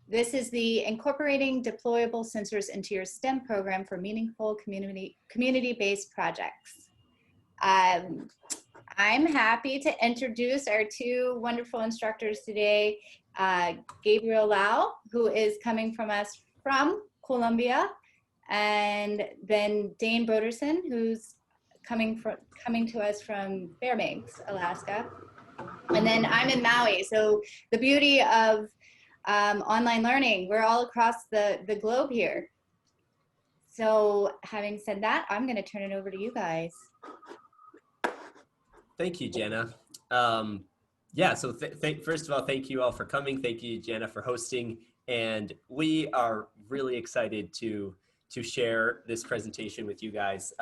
This is the Incorporating Deployable Sensors into Your STEM Program for Meaningful Community-Based Projects. I'm happy to introduce our two wonderful instructors today, Gabriel Lau, who is coming from us from Colombia, and then Dayne Broderson, who's coming to us from Fairbanks, Alaska. And then I'm in Maui. So the beauty of online learning, we're all across the globe here. So having said that, I'm going to turn it over to you guys. Thank you, Jenna. Yeah, so first of all, thank you all for coming. Thank you, Jenna, for hosting. And we are really excited to share this presentation with you guys.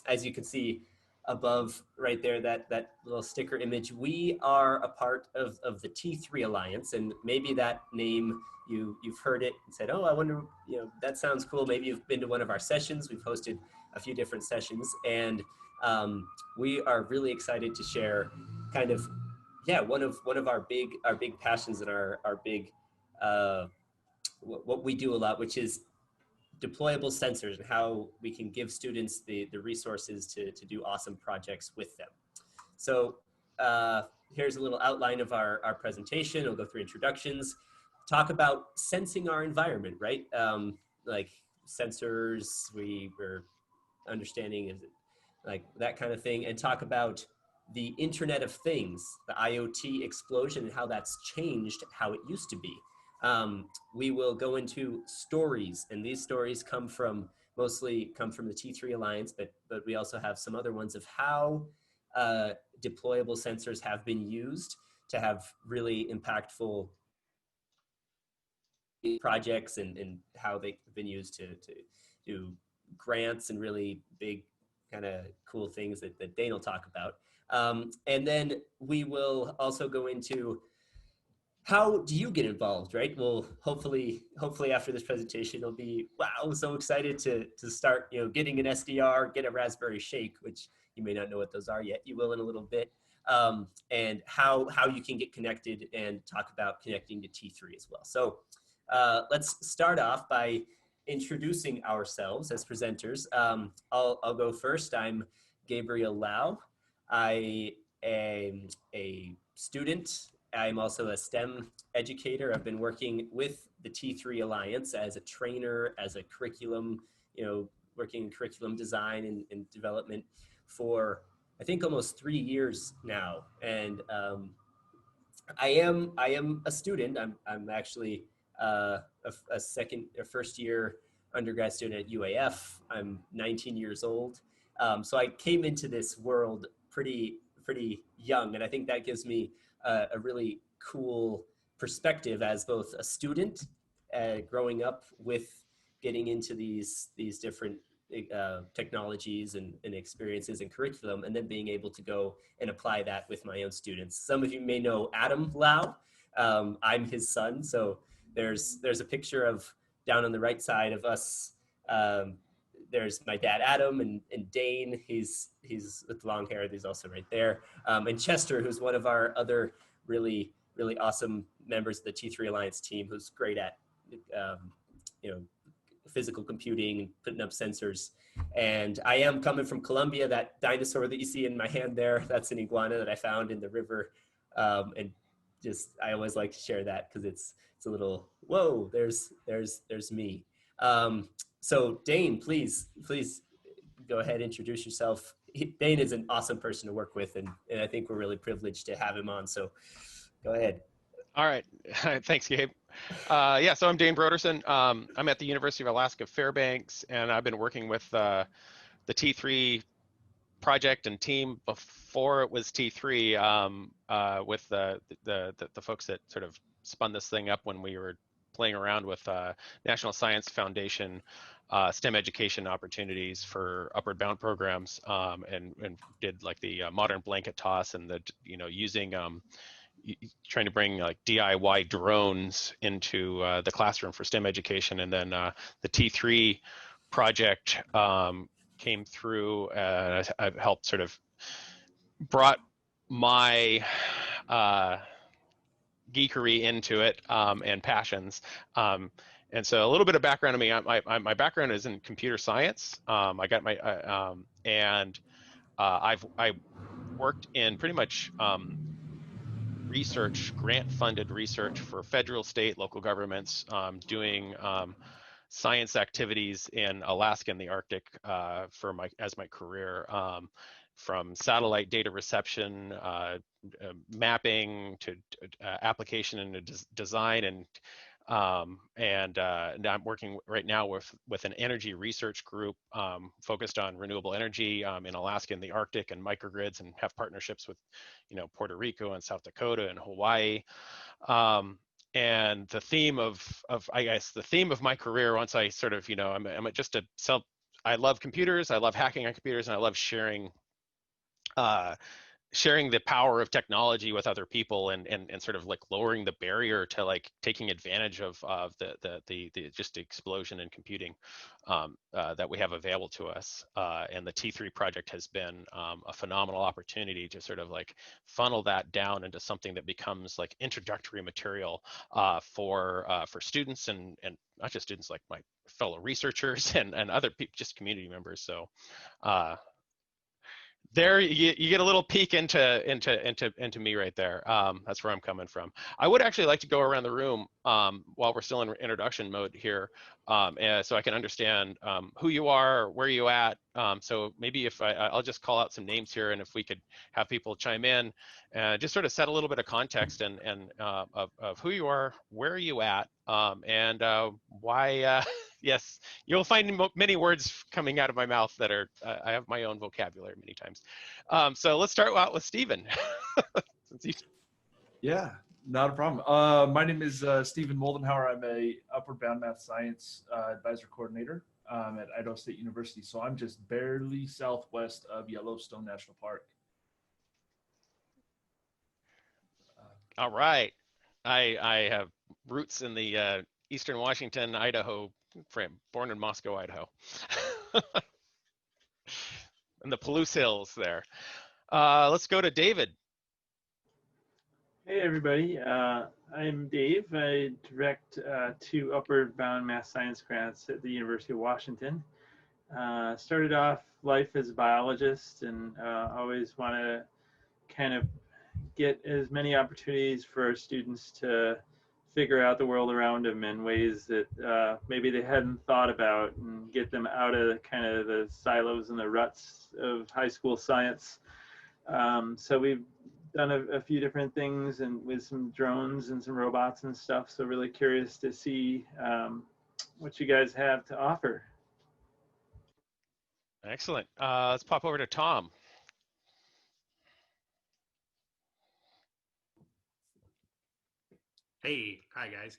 As you can see above right there, that little sticker image, we are a part of the T3 Alliance. And maybe that name, you've heard it and said, oh, I wonder, that sounds cool. Maybe you've been to one of our sessions. We've hosted a few different sessions. And we are really excited to share kind of, yeah, one of our big passions and our big what we do a lot, which is deployable sensors and how we can give students the resources to do awesome projects with them. So here's a little outline of our presentation. We'll go through introductions, talk about sensing our environment, right? Like sensors, we're understanding is like that kind of thing, and talk about the Internet of Things, the IoT explosion and how that's changed how it used to be. We will go into stories, and these stories mostly come from the T3 Alliance, but we also have some other ones of how deployable sensors have been used to have really impactful projects and how they've been used to do grants and really big kind of cool things that Dayne will talk about. And then we will also go into how do you get involved, right? Well, hopefully after this presentation, it'll be, wow, so excited to start, getting an SDR, get a Raspberry Shake, which you may not know what those are yet. You will in a little bit. And how you can get connected and talk about connecting to T3 as well. So let's start off by introducing ourselves as presenters. I'll go first. I'm Gabriel Lau. I am a student. I'm also a STEM educator. I've been working with the T3 Alliance as a trainer, as a curriculum, working in curriculum design and development for, I think, almost 3 years now. And I am a student. I'm actually a first year undergrad student at UAF. I'm 19 years old. So I came into this world pretty young, and I think that gives me a really cool perspective as both a student growing up with getting into these different technologies and experiences and curriculum, and then being able to go and apply that with my own students. Some of you may know Adam Lau. I'm his son, so there's a picture of down on the right side of us. There's my dad, Adam, and Dayne. He's with long hair. He's also right there. And Chester, who's one of our other really awesome members of the T3 Alliance team, who's great at physical computing and putting up sensors. And I am coming from Colombia. That dinosaur that you see in my hand there, that's an iguana that I found in the river. And just I always like to share that because it's a little, whoa, there's me. So Dayne, please go ahead and introduce yourself. Dayne is an awesome person to work with, and I think we're really privileged to have him on. So go ahead. All right, thanks, Gabe. Yeah, so I'm Dayne Broderson. I'm at the University of Alaska Fairbanks, and I've been working with the T3 project and team before it was T3 with the folks that sort of spun this thing up when we were playing around with National Science Foundation STEM education opportunities for upward bound programs, and did like the modern blanket toss and the using trying to bring like DIY drones into the classroom for STEM education. And then the T3 project came through. I've helped sort of brought my geekery into it and passions. And so a little bit of background on me. My background is in computer science. I got my I worked in pretty much research, grant-funded research for federal, state, local governments, doing science activities in Alaska and the Arctic as my career, from satellite data reception, mapping to application and design, and I'm working right now with an energy research group focused on renewable energy in Alaska and the Arctic and microgrids, and have partnerships with, Puerto Rico and South Dakota and Hawaii. And the theme of I guess the theme of my career, once I sort of, I love computers, I love hacking on computers, and I love sharing sharing the power of technology with other people, and sort of like lowering the barrier to like taking advantage of the just explosion in computing that we have available to us. And the T3 project has been a phenomenal opportunity to sort of like funnel that down into something that becomes like introductory material for students, and not just students, like my fellow researchers and other people, just community members. So there you get a little peek into me right there. That's where I'm coming from. I would actually like to go around the room while we're still in introduction mode here, so I can understand who you are, where you at. So maybe if I'll just call out some names here, and if we could have people chime in and just sort of set a little bit of context and of who you are, where are you at, and why. Yes, you'll find many words coming out of my mouth that are, I have my own vocabulary many times. So let's start out with Stephen. Yeah, not a problem. My name is Stephen Moldenhauer. I'm a Upward Bound Math Science Advisor Coordinator at Idaho State University. So I'm just barely southwest of Yellowstone National Park. All right. I have roots in the Eastern Washington, Idaho frame, born in Moscow, Idaho. In the Palouse Hills there. Let's go to David. Hey everybody, I'm Dave. I direct 2 Upward Bound Math Science grants at the University of Washington. Started off life as a biologist, and always want to kind of get as many opportunities for our students to figure out the world around them in ways that maybe they hadn't thought about, and get them out of kind of the silos and the ruts of high school science. So we've done a few different things, and with some drones and some robots and stuff. So really curious to see what you guys have to offer. Excellent. Let's pop over to Tom. Hey, hi guys.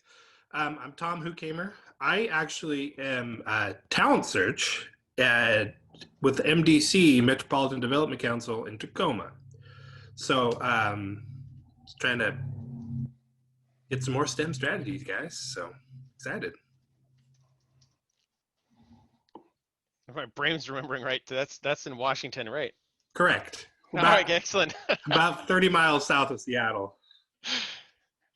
I'm Tom Hukamer. I actually am talent search with MDC, Metropolitan Development Council in Tacoma. So trying to get some more STEM strategies, guys. So excited. If my brain's remembering right, that's in Washington, right? Correct. All right, excellent. About 30 miles south of Seattle.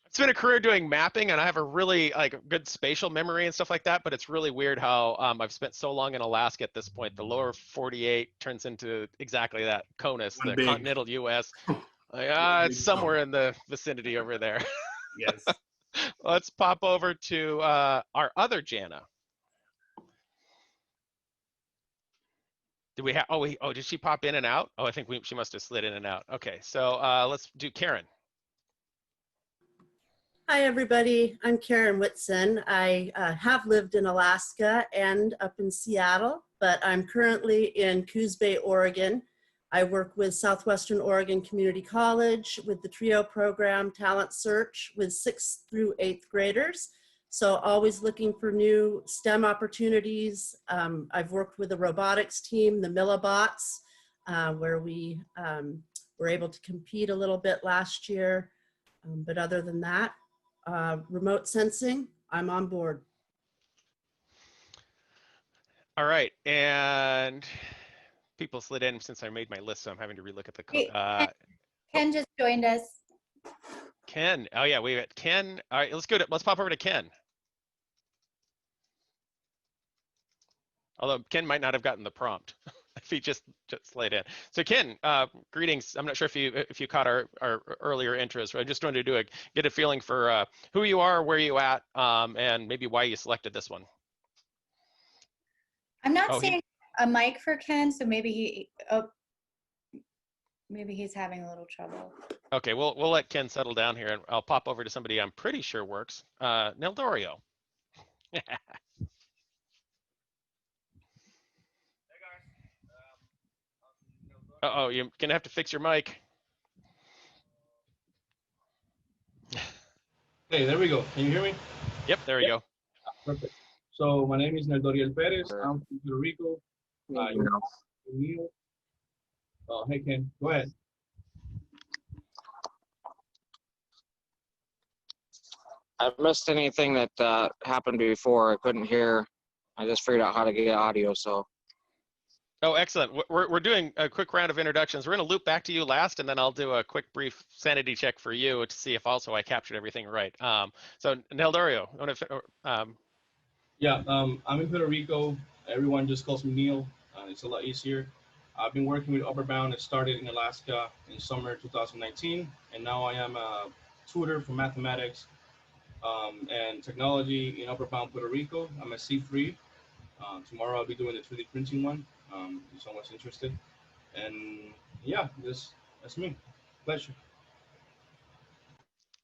It's been a career doing mapping, and I have a really good spatial memory and stuff like that, but it's really weird how I've spent so long in Alaska at this point. The lower 48 turns into exactly that, CONUS, the continental US. It's somewhere in the vicinity over there. Yes. Let's pop over to our other Jana. Did we have, did she pop in and out? Oh, I think she must have slid in and out. Okay, so let's do Karen. Hi, everybody. I'm Karen Whitson. I have lived in Alaska and up in Seattle, but I'm currently in Coos Bay, Oregon. I work with Southwestern Oregon Community College with the TRIO program, Talent Search, with 6th through 8th graders. So always looking for new STEM opportunities. I've worked with the robotics team, the Millibots, where we were able to compete a little bit last year. But other than that, remote sensing, I'm on board. All right, and people slid in since I made my list, so I'm having to relook at the code. Ken just joined us. Ken. Oh yeah, we got Ken. All right, let's pop over to Ken. Although Ken might not have gotten the prompt if he just laid in. So Ken, greetings. I'm not sure if you caught our earlier intros. I just wanted to get a feeling for who you are, where you at, and maybe why you selected this one. I'm not Oh, seeing a mic for Ken, so maybe maybe he's having a little trouble. Okay, we'll let Ken settle down here, and I'll pop over to somebody I'm pretty sure works. Neldorio. Uh-oh, you're gonna have to fix your mic. Hey, there we go. Can you hear me? Yep, there we go. Perfect. So my name is Neldoriel Perez. I'm from Puerto Rico. Neil. Oh, hey, Ken. Go ahead. I missed anything that happened before. I couldn't hear. I just figured out how to get audio, so. Oh, excellent. We're doing a quick round of introductions. We're going to loop back to you last, and then I'll do a quick brief sanity check for you to see if also I captured everything right. So Neldorio, Yeah, I'm in Puerto Rico. Everyone just calls me Neil. It's a lot easier. I've been working with Upward Bound. It started in Alaska in summer 2019, and now I am a tutor for mathematics and technology in Upward Bound, Puerto Rico. I'm a C3. Tomorrow I'll be doing the 3D printing one. If someone's interested. And yeah, that's me. Pleasure.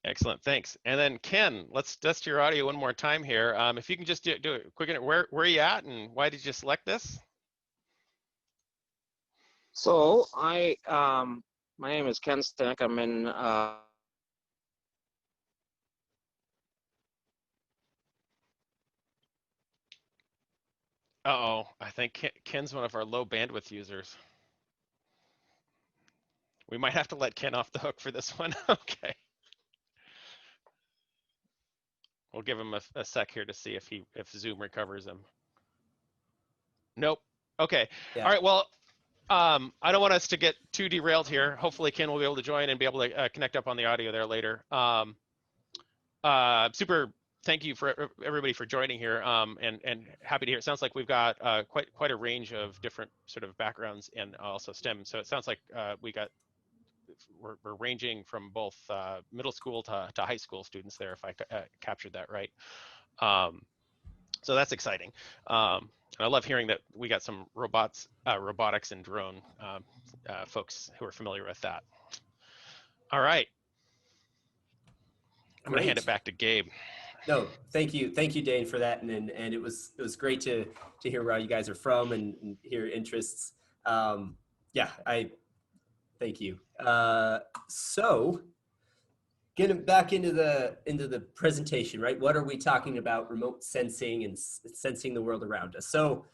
excellent, thanks. And then Ken, let's test your audio one more time here. If you can just do it quick. Where are you at, and why did you select this? So my name is Ken Stick. I'm in Uh-oh, I think Ken's one of our low bandwidth users. We might have to let Ken off the hook for this one. Okay. We'll give him a sec here to see if Zoom recovers him. Nope. Okay. Yeah. All right. Well, I don't want us to get too derailed here. Hopefully Ken will be able to join and be able to connect up on the audio there later. Super. Thank you for everybody for joining here, and happy to hear. It sounds like we've got quite a range of different sort of backgrounds and also STEM. So it sounds like we're ranging from both middle school to high school students there, if I captured that right. So that's exciting. And I love hearing that we got some robotics and drone folks who are familiar with that. All right. I'm going to hand it back to Gabe. No, thank you, Dayne, for that, and it was great to hear where you guys are from and hear interests. Yeah, I thank you. So, getting back into the presentation, right? What are we talking about? Remote sensing and sensing the world around us. So,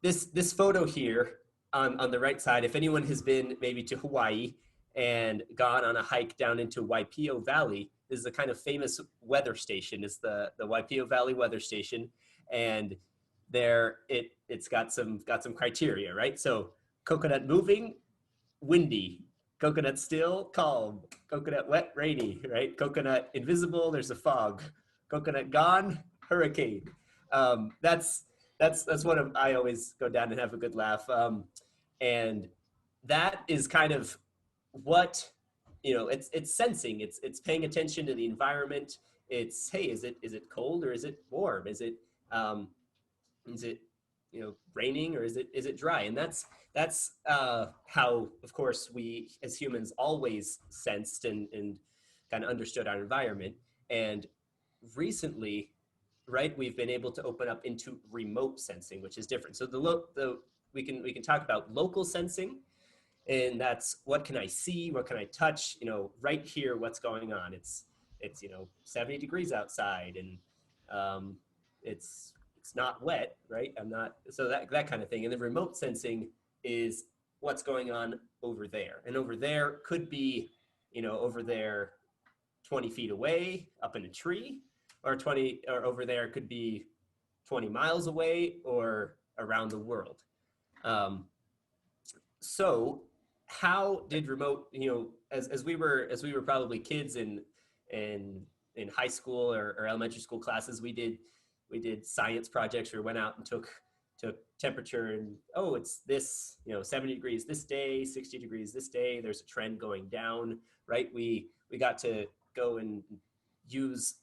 this photo here on the right side, if anyone has been maybe to Hawaii and gone on a hike down into Waipio Valley, this is a kind of famous weather station. It's the Waipio Valley Weather Station, and there it's got some criteria, right? So coconut moving, windy; coconut still, calm; coconut wet, rainy, right? Coconut invisible, there's a fog; coconut gone, hurricane. That's one of, I always go down and have a good laugh, and that is kind of what, you know, it's sensing, it's paying attention to the environment. It's, hey, is it cold or is it warm? Is it you know, raining or is it dry? And that's how, of course, we as humans always sensed and kind of understood our environment. And recently, right, we've been able to open up into remote sensing, which is different. So we can talk about local sensing. And that's, what can I see? What can I touch? You know, right here, what's going on? It's you know, 70 degrees outside, and it's not wet, right? So that kind of thing. And the remote sensing is what's going on over there. And over there could be, you know, over there 20 feet away, up in a tree, or over there could be 20 miles away or around the world. So how did remote, as we were probably kids in high school or elementary school classes, we did science projects where we went out and took temperature, and it's this 70 degrees this day, 60 degrees this day, there's a trend going down, right? We got to go and use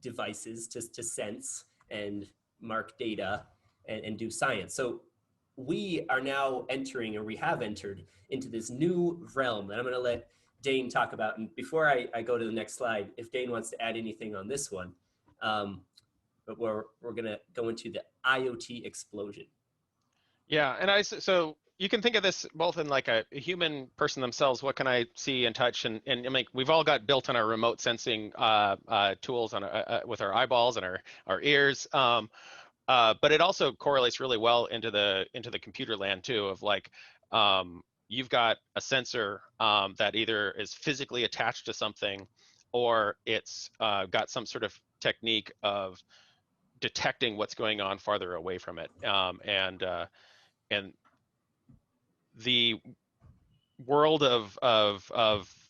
devices to sense and mark data and do science. So we are now entering, or we have entered into this new realm that I'm going to let Dayne talk about. And before I go to the next slide, if Dayne wants to add anything on this one, but we're going to go into the IoT explosion. Yeah, and so you can think of this both in like a human person themselves. What can I see and touch? And I mean, we've all got built on our remote sensing tools on with our eyeballs and our ears. But it also correlates really well into the computer land too, of like you've got a sensor that either is physically attached to something, or it's got some sort of technique of detecting what's going on farther away from it. And the world of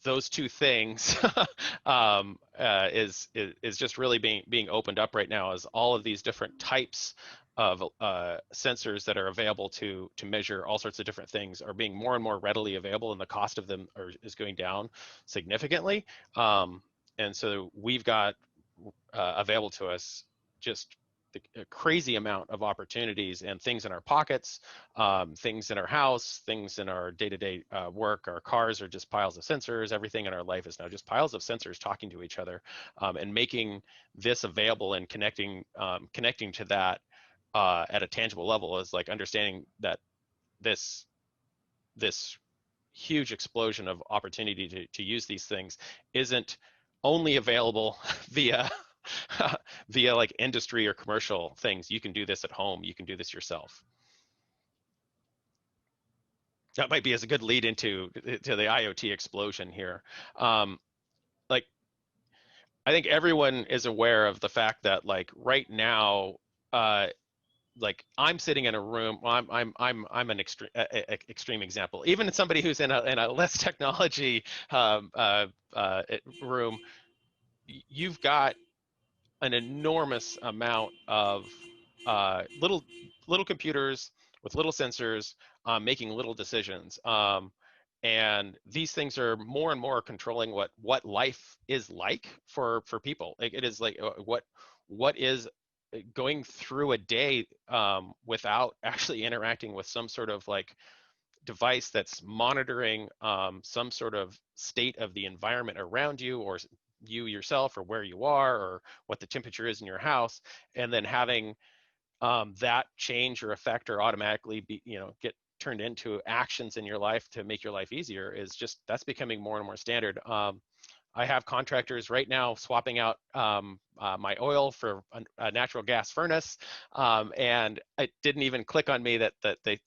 those two things is just really being opened up right now, as all of these different types of sensors that are available to measure all sorts of different things are being more and more readily available, and the cost of them is going down significantly. And so we've got available to us just a crazy amount of opportunities and things in our pockets, things in our house, things in our day-to-day work. Our cars are just piles of sensors. Everything in our life is now just piles of sensors talking to each other, and making this available and connecting to that at a tangible level is like understanding that this huge explosion of opportunity to use these things isn't only available via like industry or commercial things. You can do this at home. You can do this yourself. That might be as a good lead into the IoT explosion here. Like, I think everyone is aware of the fact that like right now, like I'm sitting in a room. Well, I'm an extreme example. Even somebody who's in a less technology room, you've got an enormous amount of little computers with little sensors making little decisions. And these things are more and more controlling what life is like for people. Like it is like what is going through a day without actually interacting with some sort of like device that's monitoring some sort of state of the environment around you, or you yourself, or where you are, or what the temperature is in your house, and then having that change or affect or automatically be, get turned into actions in your life to make your life easier, is just, that's becoming more and more standard. I have contractors right now swapping out my oil for a natural gas furnace, and it didn't even click on me that they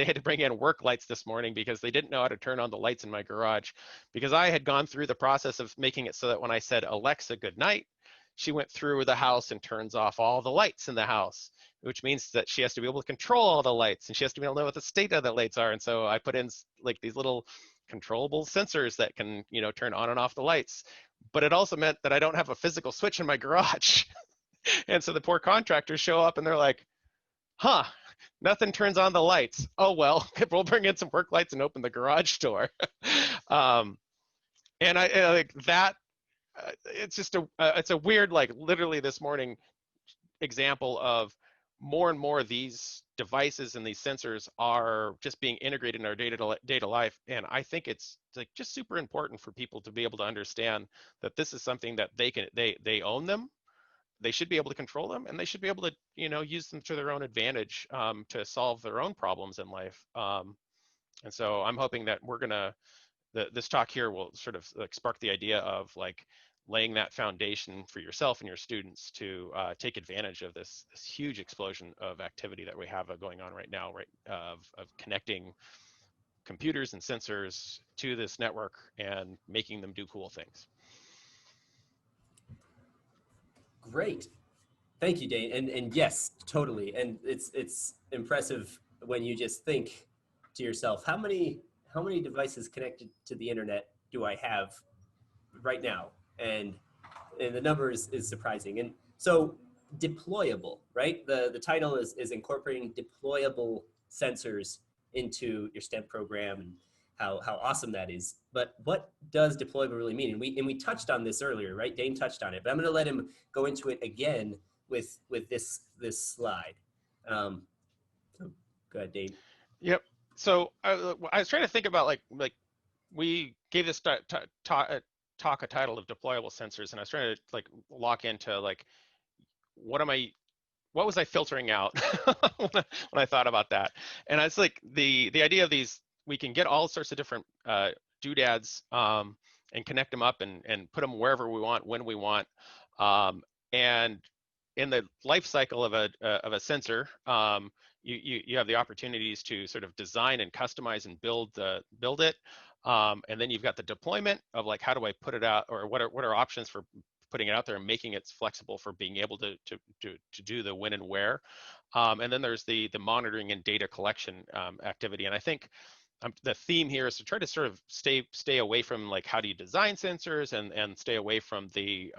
had to bring in work lights this morning because they didn't know how to turn on the lights in my garage, because I had gone through the process of making it so that when I said, Alexa, good night, she went through the house and turns off all the lights in the house, which means that she has to be able to control all the lights, and she has to be able to know what the state of the lights are. And so I put in like these little controllable sensors that can, turn on and off the lights. But it also meant that I don't have a physical switch in my garage. And so the poor contractors show up and they're like, huh, nothing turns on the lights. Oh, well, we'll bring in some work lights and open the garage door. And I like that. It's just it's a weird, like literally this morning example of more and more of these devices and these sensors are just being integrated in our data life. And I think it's like just super important for people to be able to understand that this is something that they own them. They should be able to control them, and they should be able to, use them to their own advantage to solve their own problems in life. And so I'm hoping that this talk here will sort of like spark the idea of like laying that foundation for yourself and your students to take advantage of this huge explosion of activity that we have going on right now, of connecting computers and sensors to this network and making them do cool things. Great. Thank you, Dayne. And yes, totally. And it's impressive when you just think to yourself, how many devices connected to the internet do I have right now? And the number is surprising. And so deployable, right? The title is incorporating deployable sensors into your STEM program, and how awesome that is. But what does deployable really mean? And we touched on this earlier, right? Dayne touched on it, but I'm going to let him go into it again with this slide. So go ahead, Dayne. Yep. So I was trying to think about like we gave this talk a title of deployable sensors, and I was trying to like lock into like what was I filtering out when I thought about that. And it's like the idea of these, we can get all sorts of different doodads and connect them up and put them wherever we want, when we want. And in the life cycle of a sensor, you have the opportunities to sort of design and customize and build it. And then you've got the deployment of like, how do I put it out, or what are options for putting it out there and making it flexible for being able to do the when and where. And then there's the monitoring and data collection activity. And I think the theme here is to try to sort of stay away from like, how do you design sensors, and stay away from the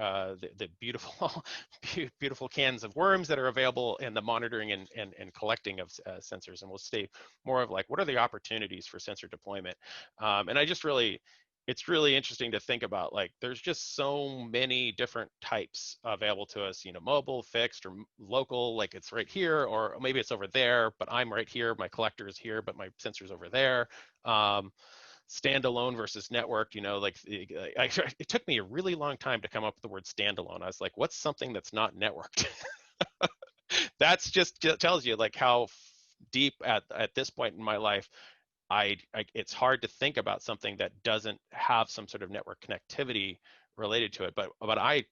beautiful beautiful cans of worms that are available in the monitoring and collecting of sensors. And we'll stay more of like, what are the opportunities for sensor deployment? And it's really interesting to think about, like, there's just so many different types available to us, mobile, fixed, or local, like it's right here, or maybe it's over there, but I'm right here, my collector is here, but my sensor's over there. Standalone versus networked, it took me a really long time to come up with the word standalone. I was like, what's something that's not networked? That's just tells you like how deep at this point in my life, it's hard to think about something that doesn't have some sort of network connectivity related to it. But I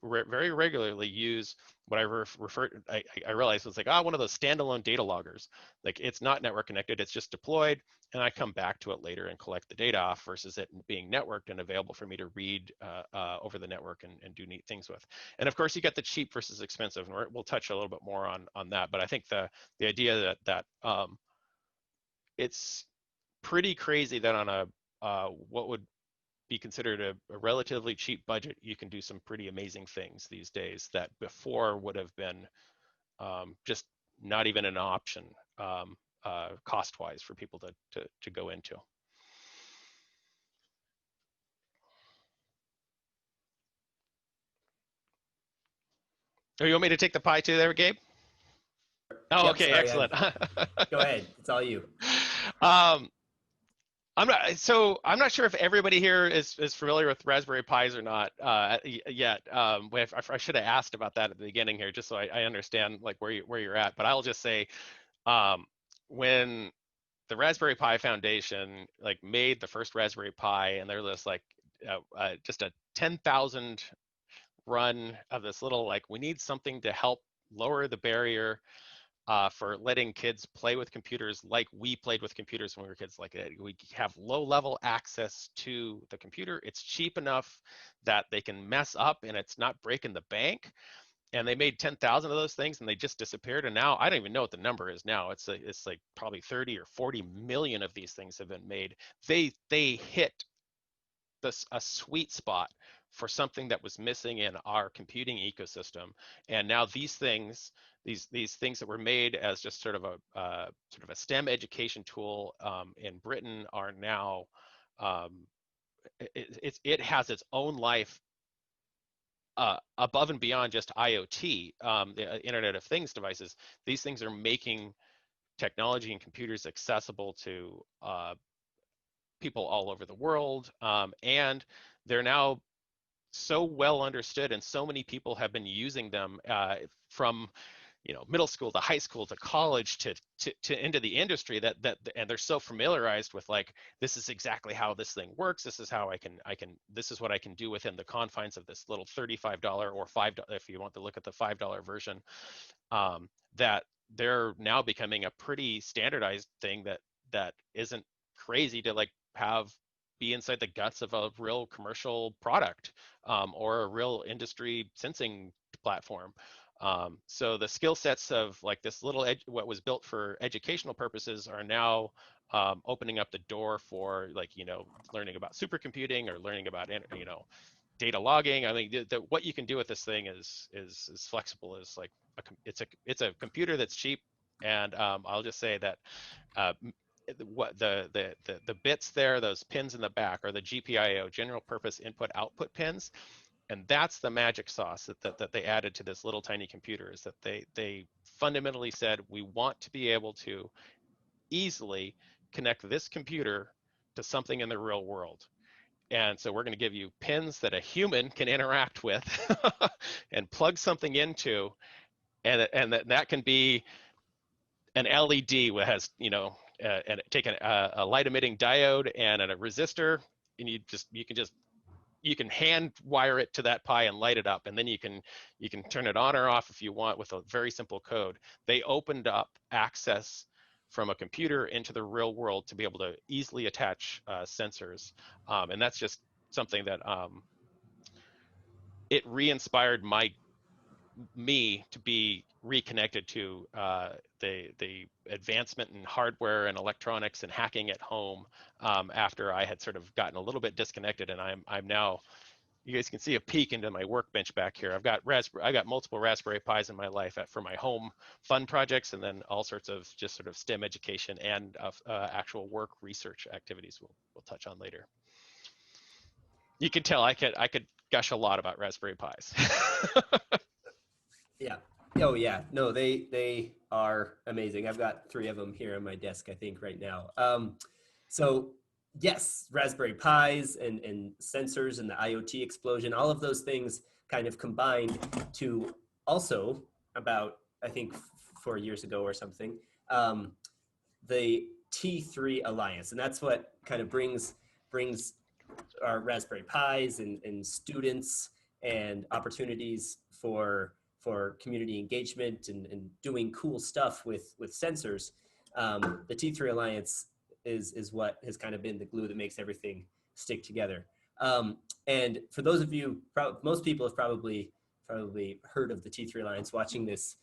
very regularly use what I realized was like, one of those standalone data loggers. Like, it's not network connected, it's just deployed, and I come back to it later and collect the data off, versus it being networked and available for me to read over the network and do neat things with. And of course, you get the cheap versus expensive, and we'll touch a little bit more on that. But I think the idea that it's pretty crazy that on a what would be considered a relatively cheap budget, you can do some pretty amazing things these days that before would have been just not even an option cost-wise for people to go into. Oh, you want me to take the pie too there, Gabe? Oh, Yep, okay, sorry, excellent. Go ahead, it's all you. I'm not sure if everybody here is familiar with Raspberry Pis or not yet. I should have asked about that at the beginning here, just so I understand like where you're at. But I'll just say, when the Raspberry Pi Foundation like made the first Raspberry Pi, and there was like just a 10,000 run of this little, like, we need something to help lower the barrier for letting kids play with computers like we played with computers when we were kids. Like, we have low-level access to the computer. It's cheap enough that they can mess up and it's not breaking the bank. And they made 10,000 of those things, and they just disappeared. And now I don't even know what the number is now. It's like probably 30 or 40 million of these things have been made. They hit a sweet spot for something that was missing in our computing ecosystem. And now these things that were made as just sort of a STEM education tool in Britain are now it has its own life above and beyond just IoT, the Internet of Things devices. These things are making technology and computers accessible to people all over the world, and they're now so well understood, and so many people have been using them from middle school to high school to college to into the industry, and they're so familiarized with, like, this is exactly how this thing works. This is how this is what I can do within the confines of this little $35 or $5, if you want to look at the $5 version, that they're now becoming a pretty standardized thing that isn't crazy to like be inside the guts of a real commercial product or a real industry sensing platform. So the skill sets of like this little what was built for educational purposes are now opening up the door for like, you know, learning about supercomputing or learning about, you know, data logging. I mean, what you can do with this thing is flexible as like it's a computer that's cheap, and I'll just say that what the bits there, those pins in the back, are the GPIO, general purpose input output pins, and that's the magic sauce that they added to this little tiny computer. Is that they fundamentally said, we want to be able to easily connect this computer to something in the real world. And so we're going to give you pins that a human can interact with and plug something into, and that can be an LED that has, you know, and take a light emitting diode and a resistor, and you can hand wire it to that Pi and light it up, and then you can turn it on or off if you want with a very simple code. They opened up access from a computer into the real world to be able to easily attach sensors, and that's just something that it re-inspired me to be reconnected to the advancement in hardware and electronics and hacking at home after I had sort of gotten a little bit disconnected, and I'm now. You guys can see a peek into my workbench back here. I got multiple Raspberry Pis in my life for my home fun projects, and then all sorts of just sort of STEM education and actual work research activities we'll touch on later. You can tell I could gush a lot about Raspberry Pis. Yeah. Oh yeah. No, they are amazing. I've got 3 of them here on my desk, I think, right now. So yes, Raspberry Pis and sensors and the IoT explosion, all of those things kind of combined to also about, I think, 4 years ago or something, the T3 Alliance. And that's what kind of brings our Raspberry Pis and students and opportunities for community engagement and doing cool stuff with sensors. The T3 Alliance is what has kind of been the glue that makes everything stick together. And for those of you, most people have probably heard of the T3 Alliance watching this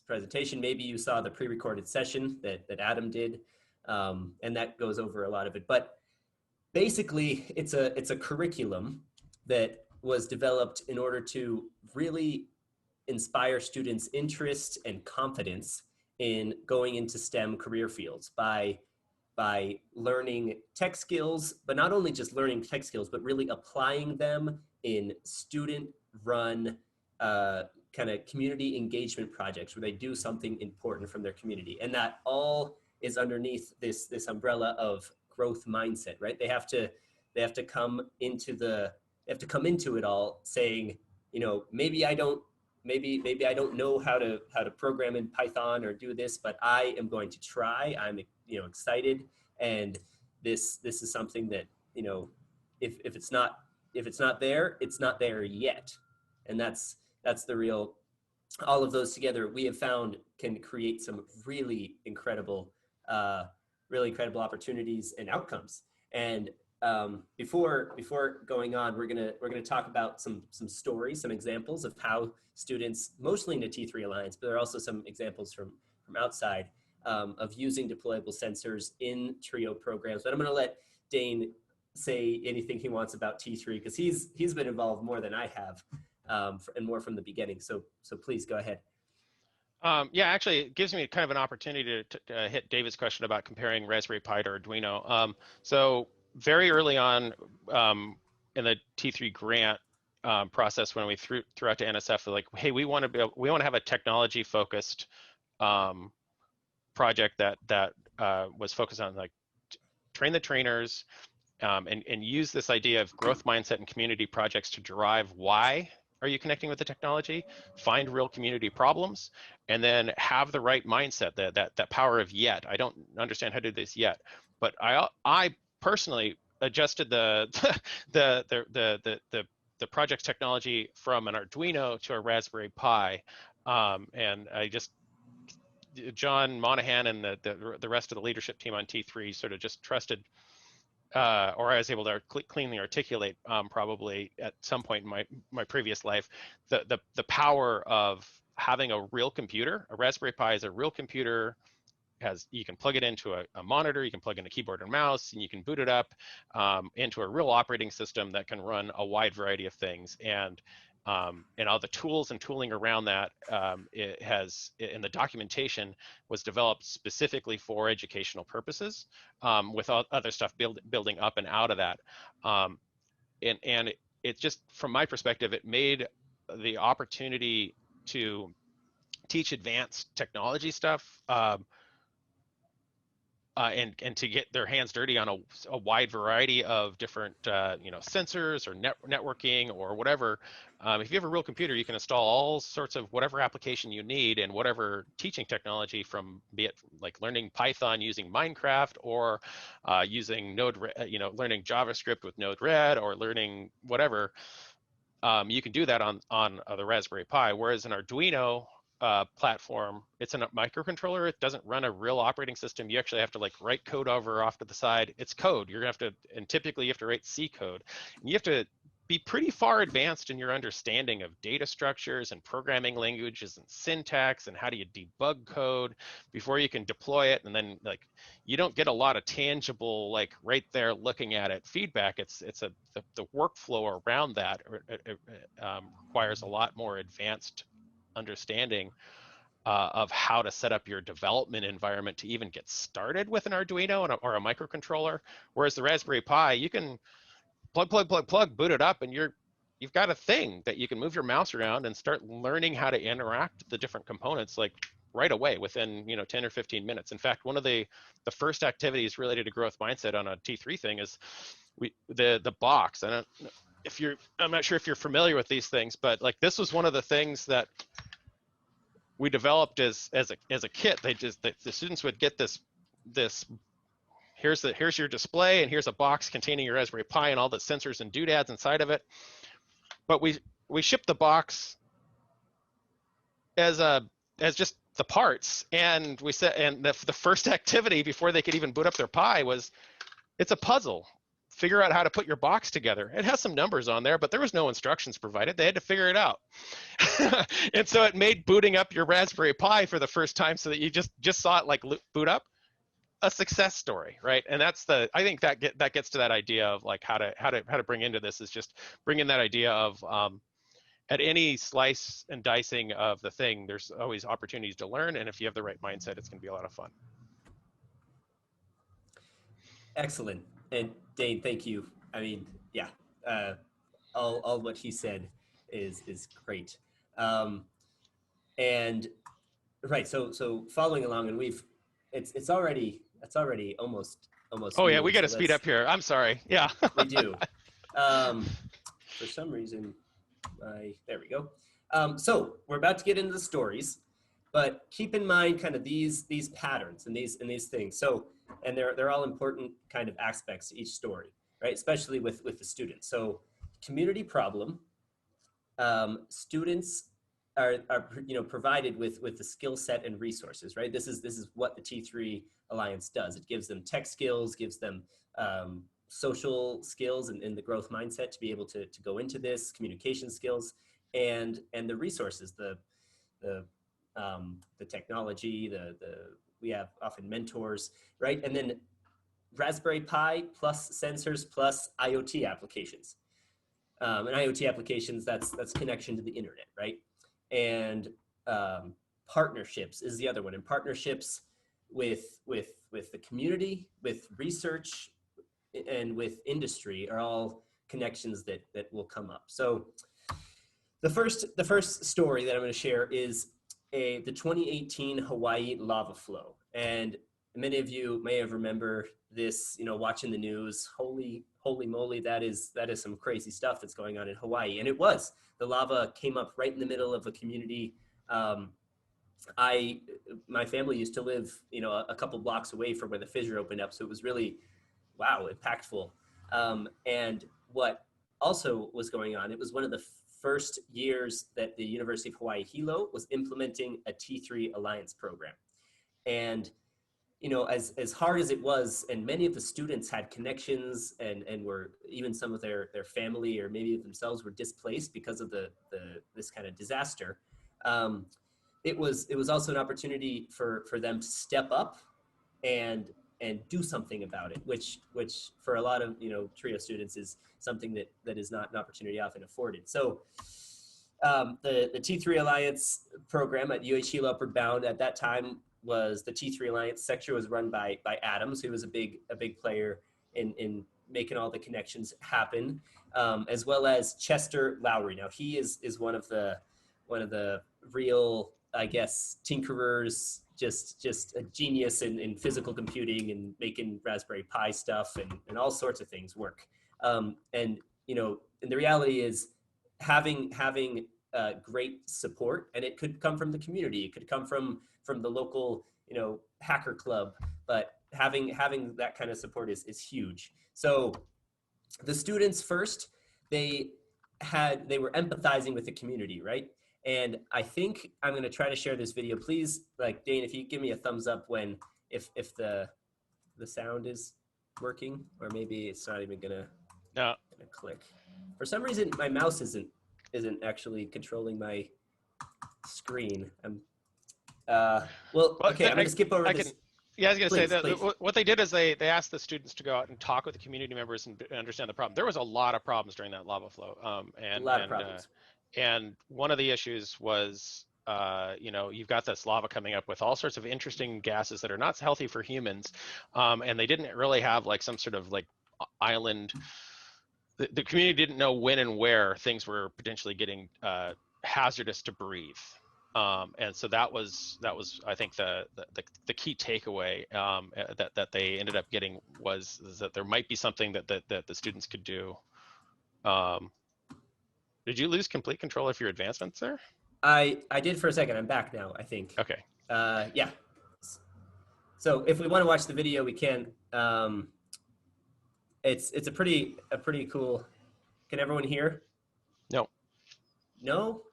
presentation. Maybe you saw the pre-recorded session that Adam did, and that goes over a lot of it. But basically, it's a curriculum that was developed in order to really inspire students' interest and confidence in going into STEM career fields by learning tech skills, but not only just learning tech skills, but really applying them in student-run kind of community engagement projects where they do something important from their community. And that all is underneath this umbrella of growth mindset, right? They have to come into it all saying, you know, maybe I don't know how to program in Python or do this, but I am going to try. I'm, you know, excited, and this is something that, you know, if it's not there, it's not there yet, and that's the real. All of those together, we have found, can create some really incredible opportunities and outcomes. And before going on, we're gonna talk about some stories, some examples of how students, mostly in the T3 Alliance, but there are also some examples from outside of using deployable sensors in TRIO programs. But I'm gonna let Dayne say anything he wants about T3 because he's been involved more than I have, and more from the beginning. So please go ahead. Yeah, actually, it gives me kind of an opportunity to hit David's question about comparing Raspberry Pi to Arduino. So very early on in the T3 grant process, when we threw out to NSF, like, hey, we want to have a technology-focused project that was focused on like train the trainers and use this idea of growth mindset and community projects to derive why are you connecting with the technology, find real community problems, and then have the right mindset, that power of yet. I don't understand how to do this yet, but I personally adjusted the project's technology from an Arduino to a Raspberry Pi, and I just, John Monahan and the rest of the leadership team on T3 sort of just trusted or I was able to cleanly articulate probably at some point in my previous life, the power of having a real computer. A Raspberry Pi is a real computer. You can plug it into a monitor, you can plug in a keyboard and mouse, and you can boot it up into a real operating system that can run a wide variety of things. And all the tools and tooling around that, it has, in the documentation, was developed specifically for educational purposes, with other stuff building up and out of that. And it just, from my perspective, it made the opportunity to teach advanced technology stuff, and to get their hands dirty on a wide variety of different sensors or networking or whatever. If you have a real computer, you can install all sorts of whatever application you need and whatever teaching technology, from be it like learning Python using Minecraft, or using learning JavaScript with Node-RED, or learning whatever. You can do that on the Raspberry Pi, whereas an Arduino platform, it's a microcontroller. It doesn't run a real operating system. You actually have to write code over off to the side. It's code. You're gonna have to, and typically you have to write C code. And you have to be pretty far advanced in your understanding of data structures and programming languages and syntax and how do you debug code before you can deploy it. And then you don't get a lot of tangible, right there looking at it feedback. The workflow around that requires a lot more advanced understanding of how to set up your development environment to even get started with an Arduino or a microcontroller. Whereas the Raspberry Pi, you can plug, boot it up, and you've got a thing that you can move your mouse around and start learning how to interact with the different components right away within 10 or 15 minutes. In fact, one of the first activities related to growth mindset on a T3 thing is the box. I'm not sure if you're familiar with these things, but this was one of the things that we developed as a kit. The students would get this here's your display, and here's a box containing your Raspberry Pi and all the sensors and doodads inside of it. But we shipped the box as just the parts, and we said, and the first activity before they could even boot up their Pi was, it's a puzzle. Figure out how to put your box together. It has some numbers on there, but there was no instructions provided. They had to figure it out. And so it made booting up your Raspberry Pi for the first time, so that you just saw it boot up, a success story, right? And I think that gets to that idea of how to bring into this, is just bring in that idea of at any slice and dicing of the thing, there's always opportunities to learn, and if you have the right mindset, it's going to be a lot of fun. Excellent. And Dayne, thank you. I mean, yeah, all what he said is great. And right, so following along, and it's already almost. Oh yeah, we got to speed up here. I'm sorry. Yeah. We do. For some reason, there we go. So we're about to get into the stories, but keep in mind kind of these patterns and these things. So, and they're all important kind of aspects to each story, right? Especially with the students. So, community problem. Students are provided with the skill set and resources, right? This is what the T3 Alliance does. It gives them tech skills, gives them social skills and the growth mindset to be able to go into this, communication skills, and the resources, the technology, we have often mentors, right? And then Raspberry Pi plus sensors plus IoT applications. And IoT applications, that's connection to the internet, right? And partnerships is the other one. And partnerships with the community, with research, and with industry are all connections that will come up. So the first story that I'm going to share is the 2018 Hawaii lava flow. And many of you may have remember this, watching the news. Holy moly, that is some crazy stuff that's going on in Hawaii. And it was. The lava came up right in the middle of a community. My family used to live, a couple blocks away from where the fissure opened up. So it was really, wow, impactful. And what also was going on, it was one of the first years that the University of Hawaii Hilo was implementing a T3 Alliance program. And you know, as hard as it was, and many of the students had connections and were, even some of their family or maybe themselves were displaced because of this kind of disaster. It was also an opportunity for them to step up and do something about it, which for a lot of, you know, TRIO students is something that is not an opportunity often afforded. So the T3 Alliance program at UH Hilo Upward Bound at that time was the T3 Alliance sector was run by Adams, who was a big player in making all the connections happen, as well as Chester Lowry. Now he is one of the real, I guess, tinkerers, just a genius in physical computing and making Raspberry Pi stuff and all sorts of things work. And you know, and the reality is having great support, and it could come from the community, it could come from the local, you know, hacker club, but having that kind of support is huge. So the students first, they were empathizing with the community, right? And I think I'm going to try to share this video. Please, like, Dane, if you give me a thumbs up when if the sound is working, or maybe it's not even gonna click. For some reason, my mouse isn't actually controlling my screen. Well, okay, I'm gonna skip over this. Yeah, I was going to say Please. that what they did is they asked the students to go out and talk with the community members and understand the problem. There was a lot of problems during that lava flow. A lot of problems. And one of the issues was, you know, you've got this lava coming up with all sorts of interesting gases that are not healthy for humans. And they didn't really have like some sort of like island. The community didn't know when and where things were potentially getting hazardous to breathe. And so that was I think the key takeaway that they ended up getting was that there might be something that the students could do. Did you lose complete control of your advancements there? I did for a second. I'm back now, I think. Okay. Yeah. So if we want to watch the video, we can. It's a pretty cool. Can everyone hear? No. No?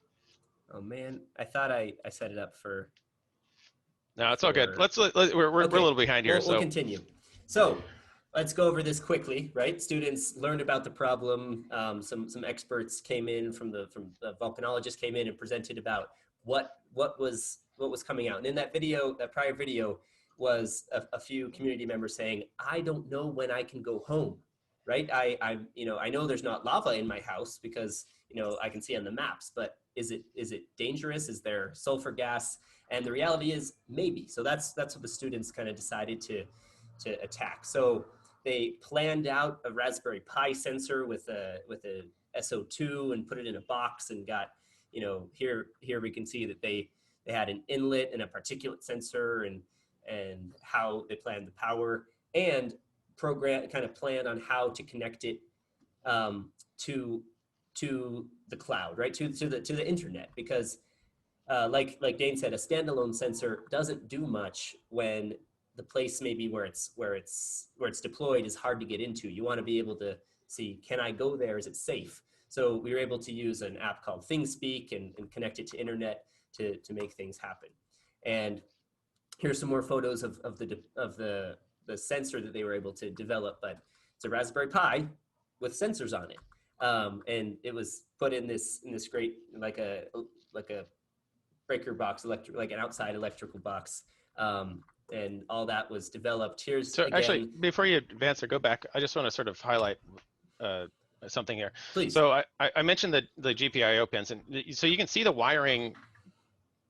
Oh man, I thought I set it up for. No, it's all good. We're a little behind here. We'll continue. So let's go over this quickly, right? Students learned about the problem. Some experts came in from the volcanologists came in and presented about what was coming out. And in that video, that prior video, was a few community members saying, I don't know when I can go home, right? I know there's not lava in my house because, you know, I can see on the maps, but is it dangerous? Is there sulfur gas? And the reality is maybe. So that's what the students kind of decided to attack. So they planned out a Raspberry Pi sensor with a SO2 and put it in a box and got, you know, here we can see that they had an inlet and a particulate sensor and how they planned the power and plan on how to connect it to the cloud, right? To the internet, because like Dayne said, a standalone sensor doesn't do much when the place maybe where it's deployed is hard to get into. You want to be able to see, can I go there? Is it safe? So we were able to use an app called ThingSpeak and connect it to internet to make things happen. And here's some more photos of the sensor that they were able to develop, but it's a Raspberry Pi with sensors on it. And it was put in this great, like a breaker box, like an outside electrical box. And all that was developed. So again, actually, before you advance or go back, I just want to sort of highlight something here. Please. So I mentioned the GPIO pins, and so you can see the wiring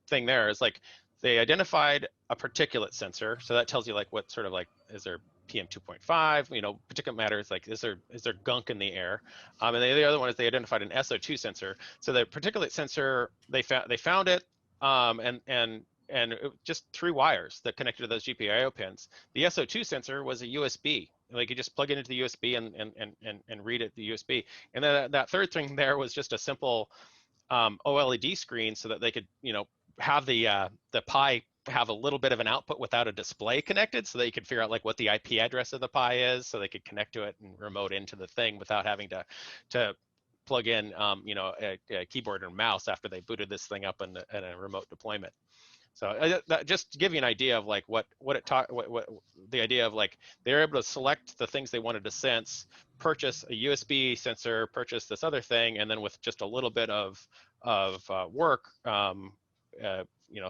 thing there is like they identified a particulate sensor. So that tells you like what sort of like, is there PM 2.5, you know, particulate matter is like, is there gunk in the air? And the other one is they identified an SO2 sensor. So the particulate sensor, they found it, and just 3 wires that connected to those GPIO pins. The SO2 sensor was a USB. Like you just plug it into the USB and read it the USB. And then that third thing there was just a simple OLED screen so that they could, you know, have the Pi have a little bit of an output without a display connected, so that you could figure out like what the IP address of the Pi is, so they could connect to it and remote into the thing without having to plug in you know, a keyboard or mouse after they booted this thing up in a remote deployment. So just to give you an idea of like what the idea of like they're able to select the things they wanted to sense, purchase a USB sensor, purchase this other thing, and then with just a little bit of work,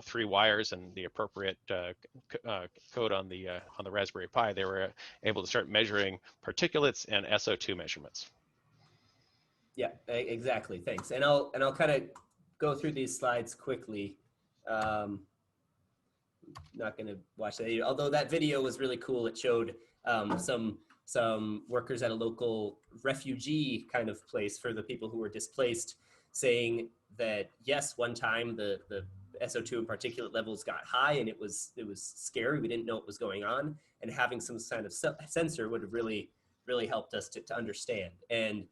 3 wires and the appropriate code on the Raspberry Pi, they were able to start measuring particulates and SO2 measurements. Yeah, exactly. Thanks. And I'll kind of go through these slides quickly. Not going to watch that, although that video was really cool. It showed some workers at a local refugee kind of place for the people who were displaced, saying that yes, one time the SO2 and particulate levels got high, and it was scary. We didn't know what was going on, and having some kind of sensor would have really helped us to understand. And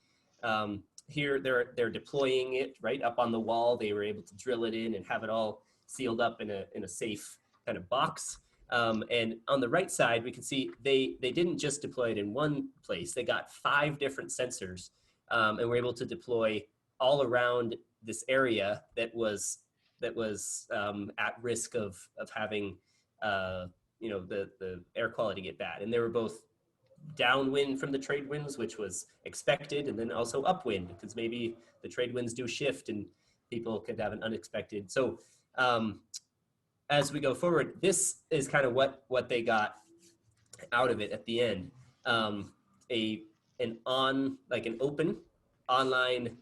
here they're deploying it right up on the wall. They were able to drill it in and have it all sealed up in a safe kind of box. And on the right side, we can see they didn't just deploy it in one place. They got 5 different sensors, and were able to deploy all around this area that was at risk of having the air quality get bad. And they were both downwind from the trade winds, which was expected, and then also upwind, because maybe the trade winds do shift and people could have an unexpected. So as we go forward, this is kind of what they got out of it at the end. An open online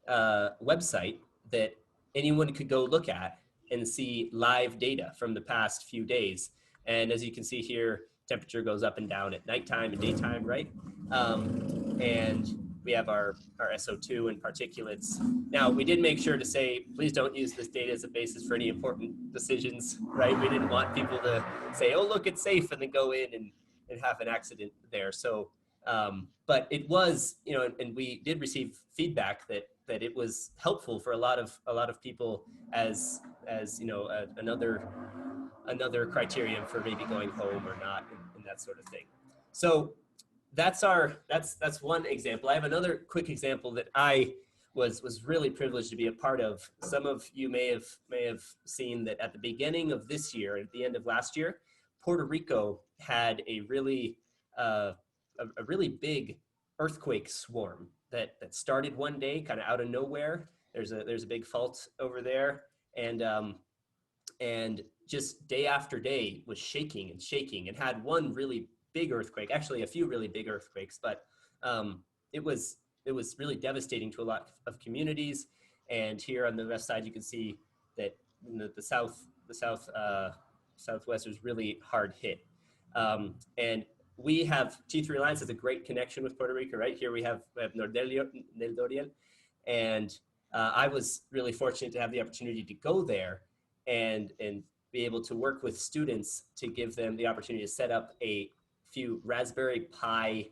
website that anyone could go look at and see live data from the past few days. And as you can see here, temperature goes up and down at nighttime and daytime, right? And we have our SO2 and particulates. Now, we did make sure to say, please don't use this data as a basis for any important decisions, right? We didn't want people to say, oh, look, it's safe, and then go in and have an accident there. So, but it was, and we did receive feedback that it was helpful for a lot of people as another criterion for maybe going home or not, and that sort of thing. So that's one example. I have another quick example that I was really privileged to be a part of. Some of you may have seen that at the beginning of this year, at the end of last year, Puerto Rico had a really big earthquake swarm that started one day kind of out of nowhere. There's a big fault over there, and just day after day was shaking and had one really big earthquake, actually a few really big earthquakes, but it was really devastating to a lot of communities. And here on the west side, you can see that the southwest was really hard hit. And we have T3 Alliance has a great connection with Puerto Rico, right? Here we have Nel and I was really fortunate to have the opportunity to go there and be able to work with students to give them the opportunity to set up a few Raspberry Pi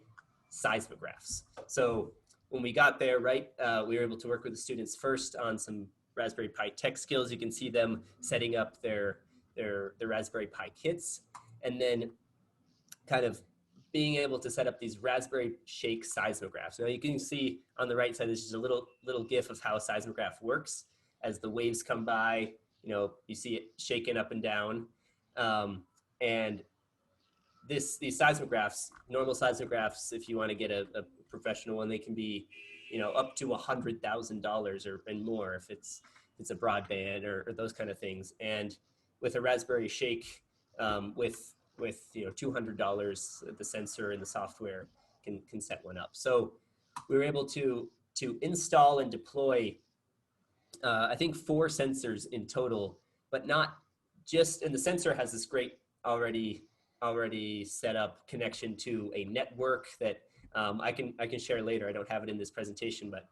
seismographs. So when we got there, right, we were able to work with the students first on some Raspberry Pi tech skills. You can see them setting up their Raspberry Pi kits, and then kind of being able to set up these Raspberry Shake seismographs. Now you can see on the right side, this is a little GIF of how a seismograph works. As the waves come by, you see it shaking up and down. And these seismographs, normal seismographs, if you want to get a professional one, they can be, up to $100,000 or more if it's a broadband or those kind of things. And with a Raspberry Shake, with $200, the sensor and the software can set one up. So we were able to install and deploy I think 4 sensors in total, but not just, and the sensor has this great already set up connection to a network that I can share later. I don't have it in this presentation, but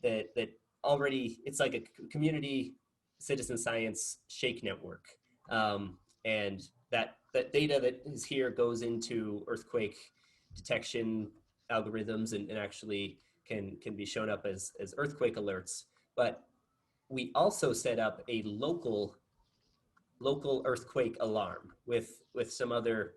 that already, it's like a community citizen science shake network. And that data that is here goes into earthquake detection algorithms and actually can be shown up as earthquake alerts. But we also set up a local earthquake alarm with some other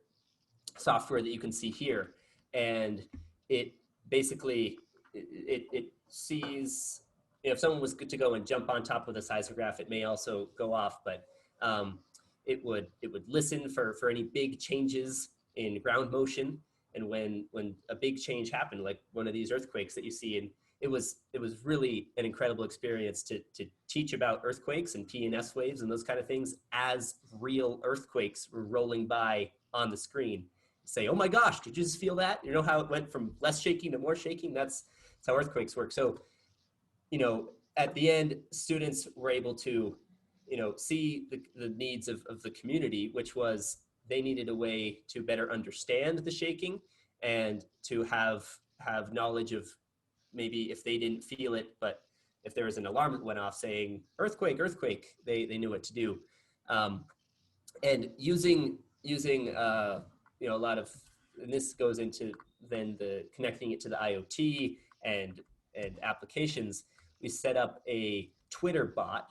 software that you can see here. And it basically, it sees, if someone was good to go and jump on top of the seismograph, it may also go off, but It would listen for any big changes in ground motion, and when a big change happened, like one of these earthquakes that you see, and it was really an incredible experience to teach about earthquakes and P and S waves and those kind of things as real earthquakes were rolling by on the screen. Say, oh my gosh, did you just feel that? You know how it went from less shaking to more shaking? That's how earthquakes work. So, at the end, students were able to, see the needs of the community, which was they needed a way to better understand the shaking and to have knowledge of maybe if they didn't feel it, but if there was an alarm that went off saying earthquake, they knew what to do. And using a lot of, and this goes into then the connecting it to the IoT and applications. We set up a Twitter bot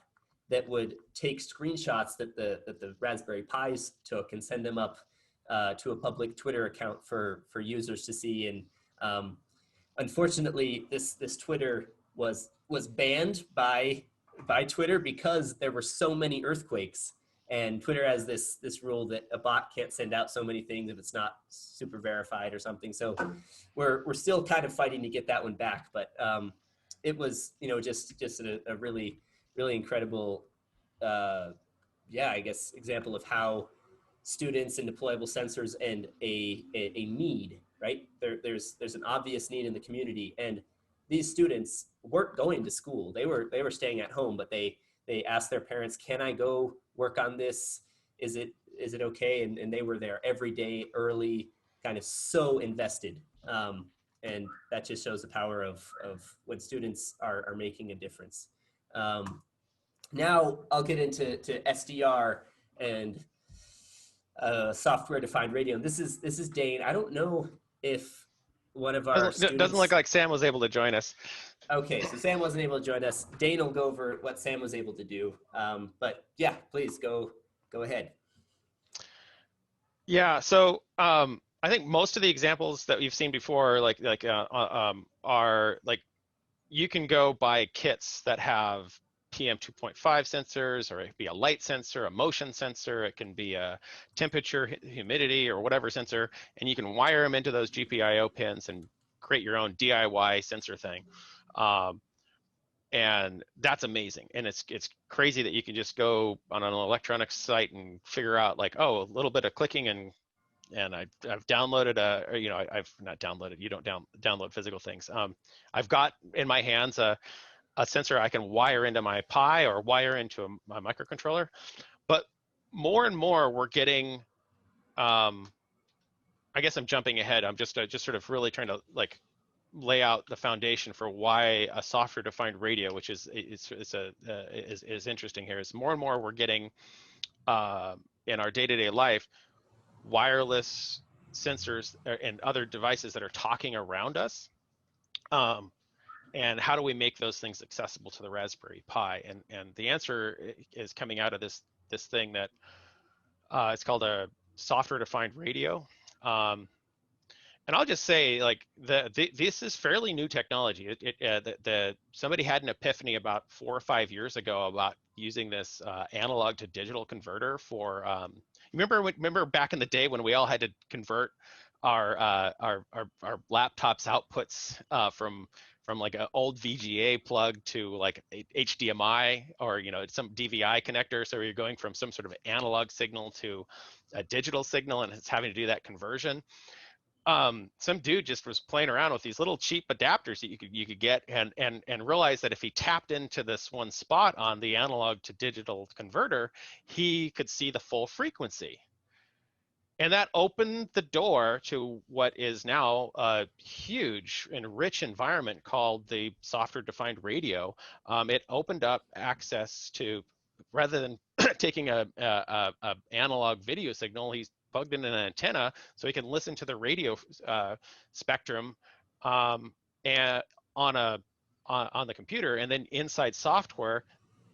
that would take screenshots that the Raspberry Pis took and send them up to a public Twitter account for users to see. And unfortunately, this Twitter was banned by Twitter because there were so many earthquakes. And Twitter has this rule that a bot can't send out so many things if it's not super verified or something. So we're still kind of fighting to get that one back. But it was just a really incredible I guess example of how students and deployable sensors and a need, right? There's an obvious need in the community, and these students weren't going to school. They were staying at home, but they asked their parents, can I go work on this? Is it okay? And they were there every day, early, kind of so invested. And that just shows the power of when students are making a difference. Now I'll get into SDR and software-defined radio. And this is Dayne. I don't know if one of our students... Doesn't look like Sam was able to join us. Okay, so Sam wasn't able to join us. Dayne will go over what Sam was able to do. But yeah, please go ahead. Yeah, so I think most of the examples that we've seen before, are like you can go buy kits that have PM 2.5 sensors, or it could be a light sensor, a motion sensor, it can be a temperature, humidity, or whatever sensor, and you can wire them into those GPIO pins and create your own DIY sensor thing. And that's amazing. And it's crazy that you can just go on an electronics site and figure out like, oh, a little bit of clicking and I've downloaded I've not downloaded, you don't download physical things. I've got in my hands a sensor I can wire into my Pi or wire into my microcontroller. But more and more we're getting, I guess I'm jumping ahead. I'm just sort of really trying to like lay out the foundation for why a software-defined radio, which is interesting here, is more and more we're getting in our day-to-day life wireless sensors and other devices that are talking around us. And how do we make those things accessible to the Raspberry Pi? And the answer is coming out of this thing that it's called a software-defined radio. And I'll just say, like, this is fairly new technology. Somebody had an epiphany about 4 or 5 years ago about using this analog to digital converter for. Remember back in the day when we all had to convert our laptops outputs from like an old VGA plug to like HDMI or some DVI connector. So you're going from some sort of analog signal to a digital signal, and it's having to do that conversion. Some dude just was playing around with these little cheap adapters that you could get and realized that if he tapped into this one spot on the analog to digital converter, he could see the full frequency. And that opened the door to what is now a huge and rich environment called the software-defined radio. It opened up access to, rather than taking a analog video signal, he's plugged in an antenna so he can listen to the radio spectrum and on the computer, and then inside software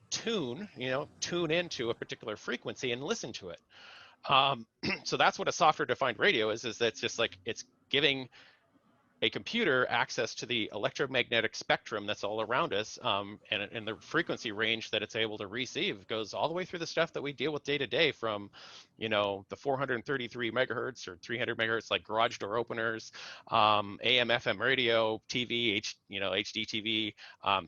tune into a particular frequency and listen to it. So that's what a software-defined radio is that it's just like it's giving a computer access to the electromagnetic spectrum that's all around us, and the frequency range that it's able to receive goes all the way through the stuff that we deal with day to day, from, you know, the 433 megahertz or 300 megahertz, like garage door openers, AM, FM radio, TV, HD TV,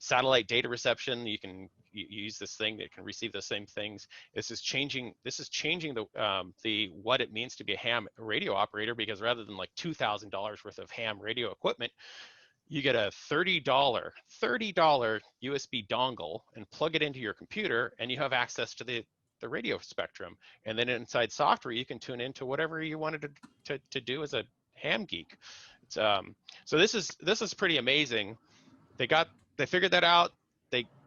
satellite data reception. You can use this thing that can receive the same things. This is changing the what it means to be a ham radio operator, because rather than like $2,000 worth of ham radio equipment, you get a $30 USB dongle and plug it into your computer, and you have access to the radio spectrum. And then inside software, you can tune into whatever you wanted to do as a ham geek. It's, so this is pretty amazing. They figured that out.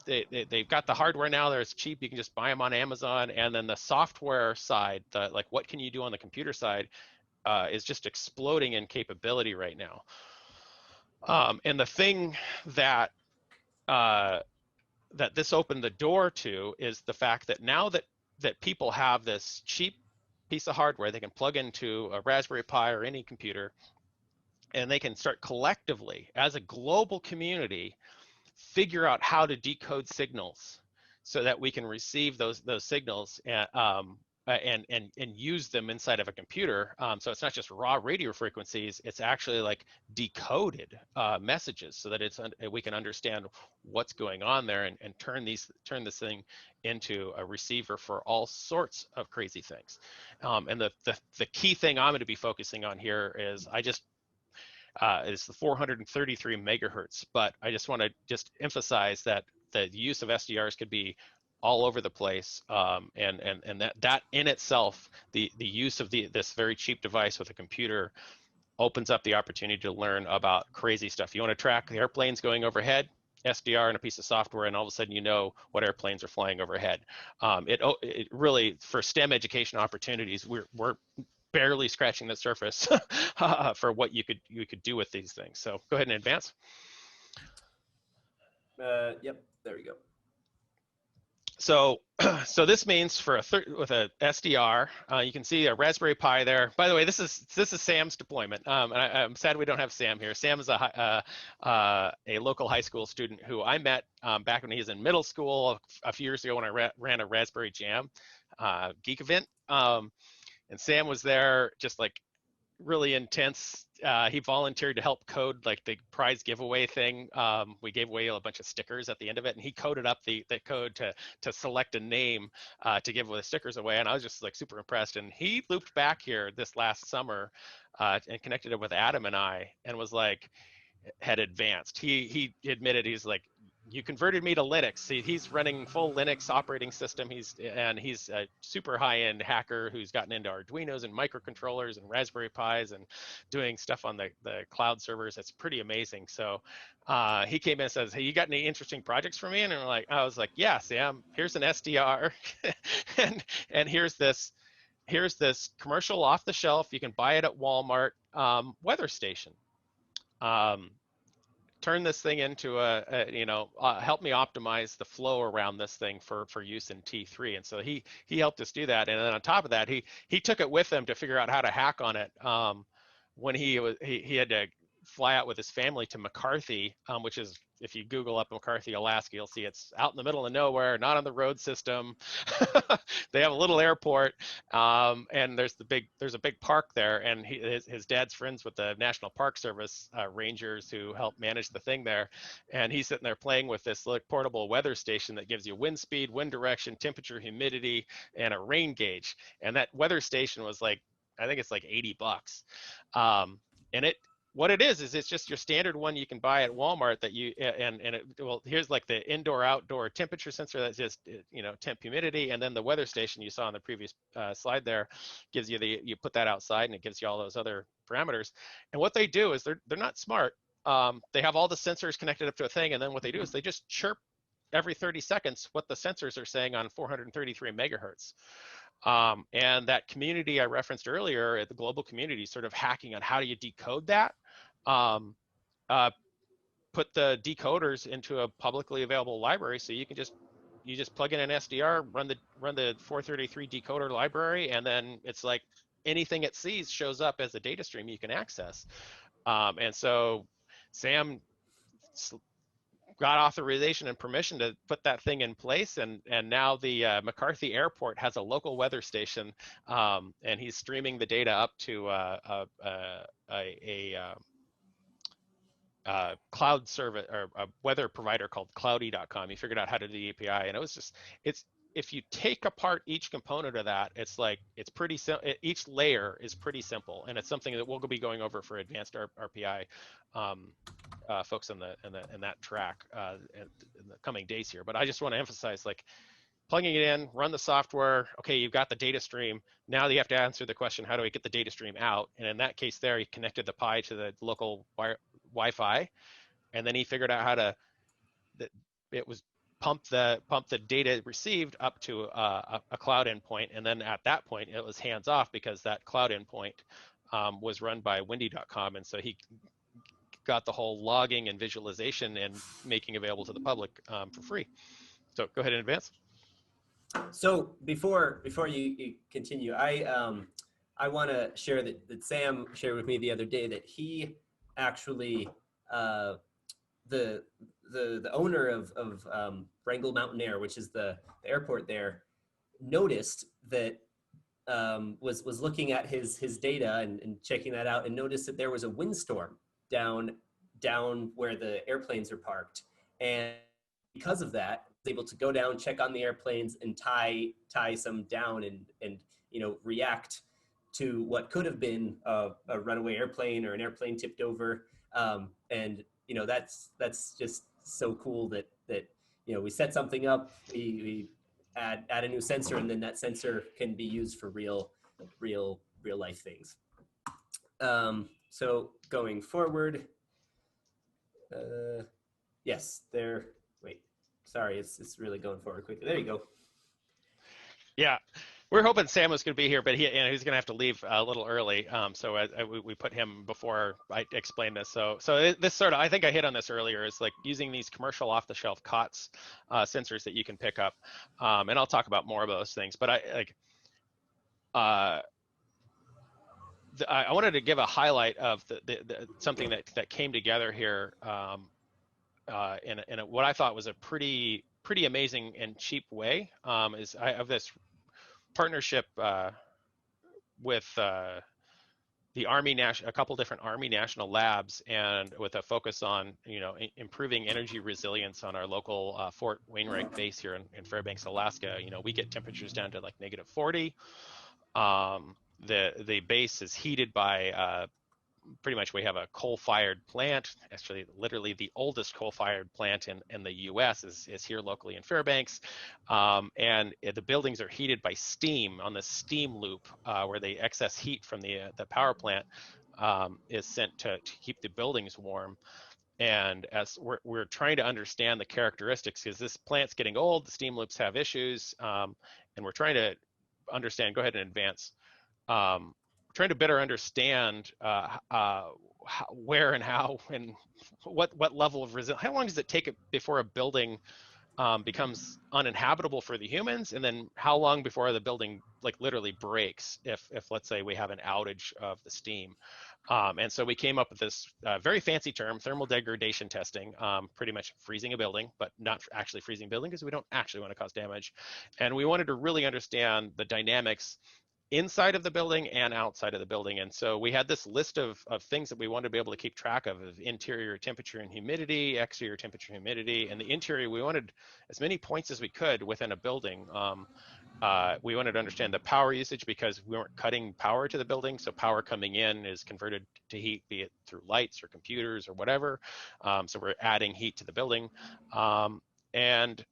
They've got the hardware now. It's cheap. You can just buy them on Amazon. And then the software side, like what can you do on the computer side, is just exploding in capability right now. And the thing that that this opened the door to is the fact that now that people have this cheap piece of hardware they can plug into a Raspberry Pi or any computer, and they can start collectively as a global community figure out how to decode signals so that we can receive those signals and use them inside of a computer. So it's not just raw radio frequencies, it's actually like decoded messages, so that we can understand what's going on there, and turn this thing into a receiver for all sorts of crazy things. And the key thing I'm going to be focusing on here is is the 433 megahertz, but I just want to emphasize that the use of SDRs could be all over the place, and that in itself, the use of this very cheap device with a computer opens up the opportunity to learn about crazy stuff. You want to track the airplanes going overhead, SDR and a piece of software, and all of a sudden you know what airplanes are flying overhead. It really, for STEM education opportunities, we're barely scratching the surface for what you could do with these things. So go ahead and advance. Yep, there we go. So this means with a SDR, you can see a Raspberry Pi there. By the way, this is Sam's deployment, and I'm sad we don't have Sam here. Sam is a local high school student who I met back when he was in middle school a few years ago when I ran a Raspberry Jam geek event. And Sam was there, just like really intense. He volunteered to help code like the prize giveaway thing. We gave away a bunch of stickers at the end of it, and he coded up the code to select a name to give the stickers away. And I was just like super impressed. And he looped back here this last summer and connected it with Adam and I, and was like, had advanced. He admitted, he's like, you converted me to Linux. He's running full Linux operating system. He's a super high-end hacker who's gotten into Arduinos and microcontrollers and Raspberry Pis and doing stuff on the cloud servers. It's pretty amazing. So he came in and says, hey, you got any interesting projects for me? And I was like, yeah, Sam, here's an SDR and here's this commercial off the shelf. You can buy it at Walmart weather station. Turn this thing into help me optimize the flow around this thing for use in T3. And so he helped us do that. And then on top of that, he took it with him to figure out how to hack on it. When he had to fly out with his family to McCarthy, which is, if you Google up McCarthy, Alaska, you'll see it's out in the middle of nowhere, not on the road system. They have a little airport, and there's a big park there, and his dad's friends with the National Park Service rangers who help manage the thing there, and he's sitting there playing with this like portable weather station that gives you wind speed, wind direction, temperature, humidity, and a rain gauge. And that weather station was like, I think it's like $80. And what it is it's just your standard one you can buy at Walmart that here's like the indoor outdoor temperature sensor that's just temp humidity, and then the weather station you saw on the previous slide there gives you you put that outside and it gives you all those other parameters. And what they do is they're not smart. They have all the sensors connected up to a thing, and then what they do is they just chirp every 30 seconds what the sensors are saying on 433 megahertz. And that community I referenced earlier, the global community, sort of hacking on how do you decode that. Put the decoders into a publicly available library, so you just plug in an SDR, run the 433 decoder library, and then it's like anything it sees shows up as a data stream you can access. And so Sam got authorization and permission to put that thing in place, and now the McCarthy Airport has a local weather station, and he's streaming the data up to a cloud service or a weather provider called cloudy.com. He figured out how to do the API, and it was just, it's, if you take apart each component of that, it's like, it's pretty simple. Each layer is pretty simple, and it's something that we'll be going over for advanced RPI folks in that track in the coming days here. But I just want to emphasize, like, plugging it in, run the software. Okay, you've got the data stream. Now you have to answer the question, how do I get the data stream out? And in that case there, he connected the Pi to the local Wi-Fi, and then he figured out how to, it was pump the data received up to a cloud endpoint, and then at that point it was hands off because that cloud endpoint was run by windy.com, and so he got the whole logging and visualization and making available to the public for free. So go ahead and advance. So before you continue, I want to share that Sam shared with me the other day that he actually the owner of Wrangell Mountain Air, which is the airport there, noticed that was looking at his data and checking that out, and noticed that there was a windstorm down where the airplanes are parked, and because of that, was able to go down, check on the airplanes, and tie some down and react to what could have been a runaway airplane or an airplane tipped over, and that's just so cool that we set something up, we add a new sensor, and then that sensor can be used for real life things. So going forward, yes, there. Wait, sorry, it's really going forward quickly. There you go. Yeah, we're hoping Sam was going to be here, but he's going to have to leave a little early. So we put him before I explained this. So this sort of, I think I hit on this earlier, is like using these commercial off-the-shelf COTS sensors that you can pick up, and I'll talk about more of those things. But I wanted to give a highlight of something that came together here in what I thought was a pretty amazing and cheap way. Is I have this partnership with the Army a couple different Army national labs, and with a focus on improving energy resilience on our local Fort Wainwright base here in Fairbanks, Alaska. We get temperatures down to like -40. The base is heated by pretty much, we have a coal-fired plant. Actually, literally the oldest coal-fired plant in the U.S. is here locally in Fairbanks, and the buildings are heated by steam on the steam loop, where the excess heat from the power plant is sent to keep the buildings warm. And as we're trying to understand the characteristics, because this plant's getting old, the steam loops have issues, and we're trying to understand. Go ahead and advance. Trying to better understand where and how and what level of resilience. How long does it take before a building becomes uninhabitable for the humans, and then how long before the building like literally breaks if let's say we have an outage of the steam. And so we came up with this very fancy term, thermal degradation testing, pretty much freezing a building, but not actually freezing a building because we don't actually want to cause damage. And we wanted to really understand the dynamics inside of the building and outside of the building. And so we had this list of things that we wanted to be able to keep track of interior temperature and humidity, exterior temperature and humidity, and the interior, we wanted as many points as we could within a building. We wanted to understand the power usage because we weren't cutting power to the building. So power coming in is converted to heat, be it through lights or computers or whatever. So we're adding heat to the building. And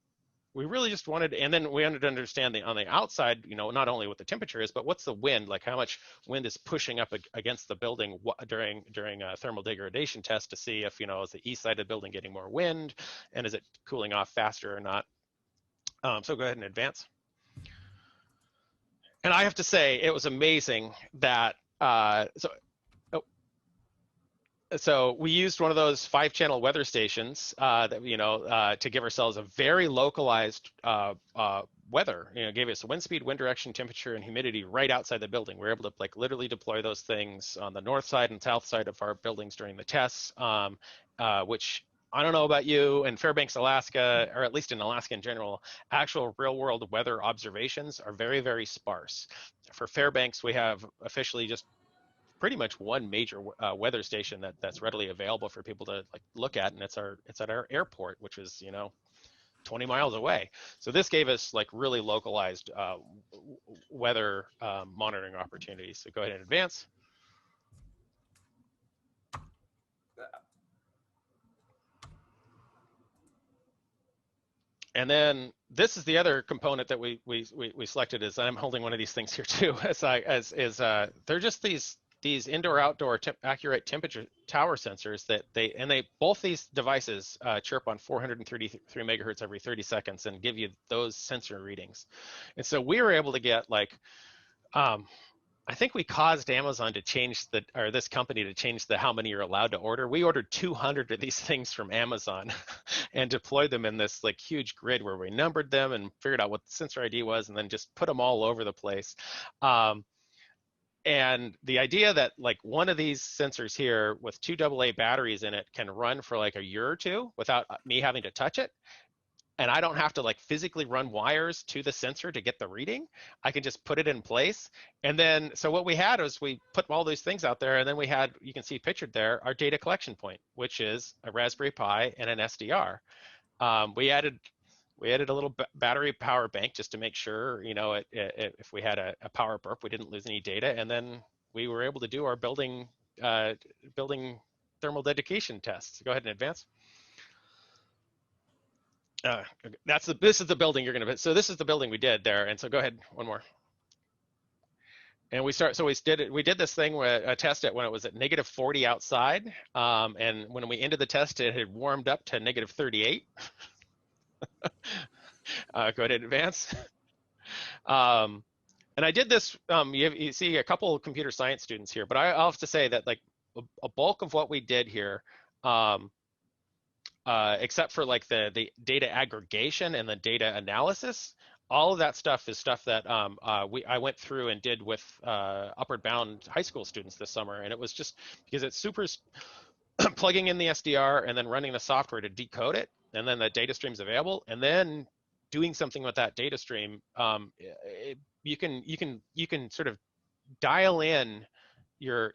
we really just wanted, and then we wanted to understand on the outside, not only what the temperature is, but what's the wind, like how much wind is pushing up against the building during a thermal degradation test to see if, is the east side of the building getting more wind, and is it cooling off faster or not? So go ahead and advance. And I have to say, it was amazing that, so we used one of those 5-channel weather stations that to give ourselves a very localized weather. Gave us wind speed, wind direction, temperature, and humidity right outside the building. We were able to like literally deploy those things on the north side and south side of our buildings during the tests, which I don't know about you in Fairbanks, Alaska, or at least in Alaska in general, actual real world weather observations are very, very sparse. For Fairbanks, we have officially just pretty much one major weather station that's readily available for people to like look at, and it's at our airport, which is 20 miles away. So this gave us like really localized weather monitoring opportunities. So go ahead and advance. And then this is the other component that we selected. Is I'm holding one of these things here too. They're just these indoor-outdoor accurate temperature tower sensors that both these devices chirp on 433 megahertz every 30 seconds and give you those sensor readings. And so we were able to get like, I think we caused Amazon to change this company to change how many you're allowed to order. We ordered 200 of these things from Amazon and deployed them in this like huge grid where we numbered them and figured out what the sensor ID was and then just put them all over the place. And the idea that like one of these sensors here with 2 AA batteries in it can run for like a year or two without me having to touch it, and I don't have to like physically run wires to the sensor to get the reading. I can just put it in place. And then, so what we had was we put all these things out there, and then we had, you can see pictured there, our data collection point, which is a Raspberry Pi and an SDR. We added a little battery power bank just to make sure, if we had a power burp, we didn't lose any data. And then we were able to do our building thermal dedication tests. Go ahead and advance. This is the building you're going to. So this is the building we did there. And so go ahead, one more. And we did this thing where a test when it was at -40 outside. And when we ended the test, it had warmed up to -38. Go ahead and advance. And I did this, you see a couple of computer science students here, but I'll have to say that like a bulk of what we did here, except for like the data aggregation and the data analysis, all of that stuff is stuff that I went through and did with Upward Bound high school students this summer. And it was just because it's super plugging in the SDR and then running the software to decode it. And then the data stream's available, and then doing something with that data stream. You can sort of dial in your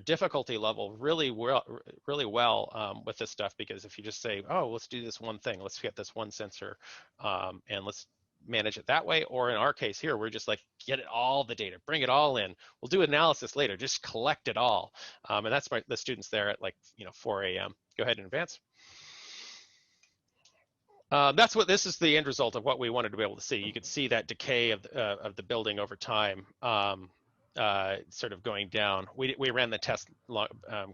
difficulty level really well with this stuff, because if you just say, oh, let's do this one thing, let's get this one sensor, and let's manage it that way, or in our case here, we're just like, get it all the data, bring it all in. We'll do analysis later, just collect it all. And that's the students there at like 4 a.m. Go ahead and advance. This is the end result of what we wanted to be able to see. You could see that decay of the building over time, sort of going down. We ran the test. Go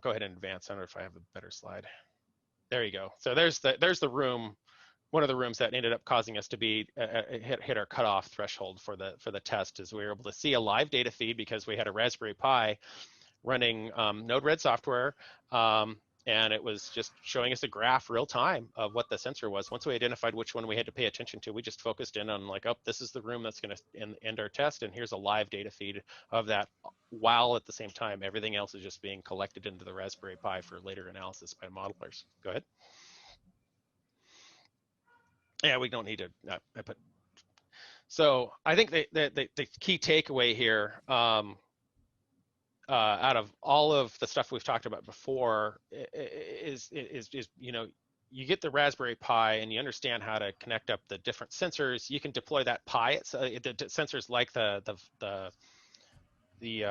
ahead and advance. I don't know if I have a better slide. There you go. So there's the room, one of the rooms that ended up causing us to be hit our cutoff threshold for the test, is we were able to see a live data feed because we had a Raspberry Pi running Node-RED software. And it was just showing us a graph real time of what the sensor was. Once we identified which one we had to pay attention to, we just focused in on like, oh, this is the room that's going to end our test, and here's a live data feed of that, while at the same time everything else is just being collected into the Raspberry Pi for later analysis by modelers. Go ahead. Yeah, we don't need to. So I think the key takeaway here, out of all of the stuff we've talked about before, is you get the Raspberry Pi and you understand how to connect up the different sensors. You can deploy that Pi. The sensors like the like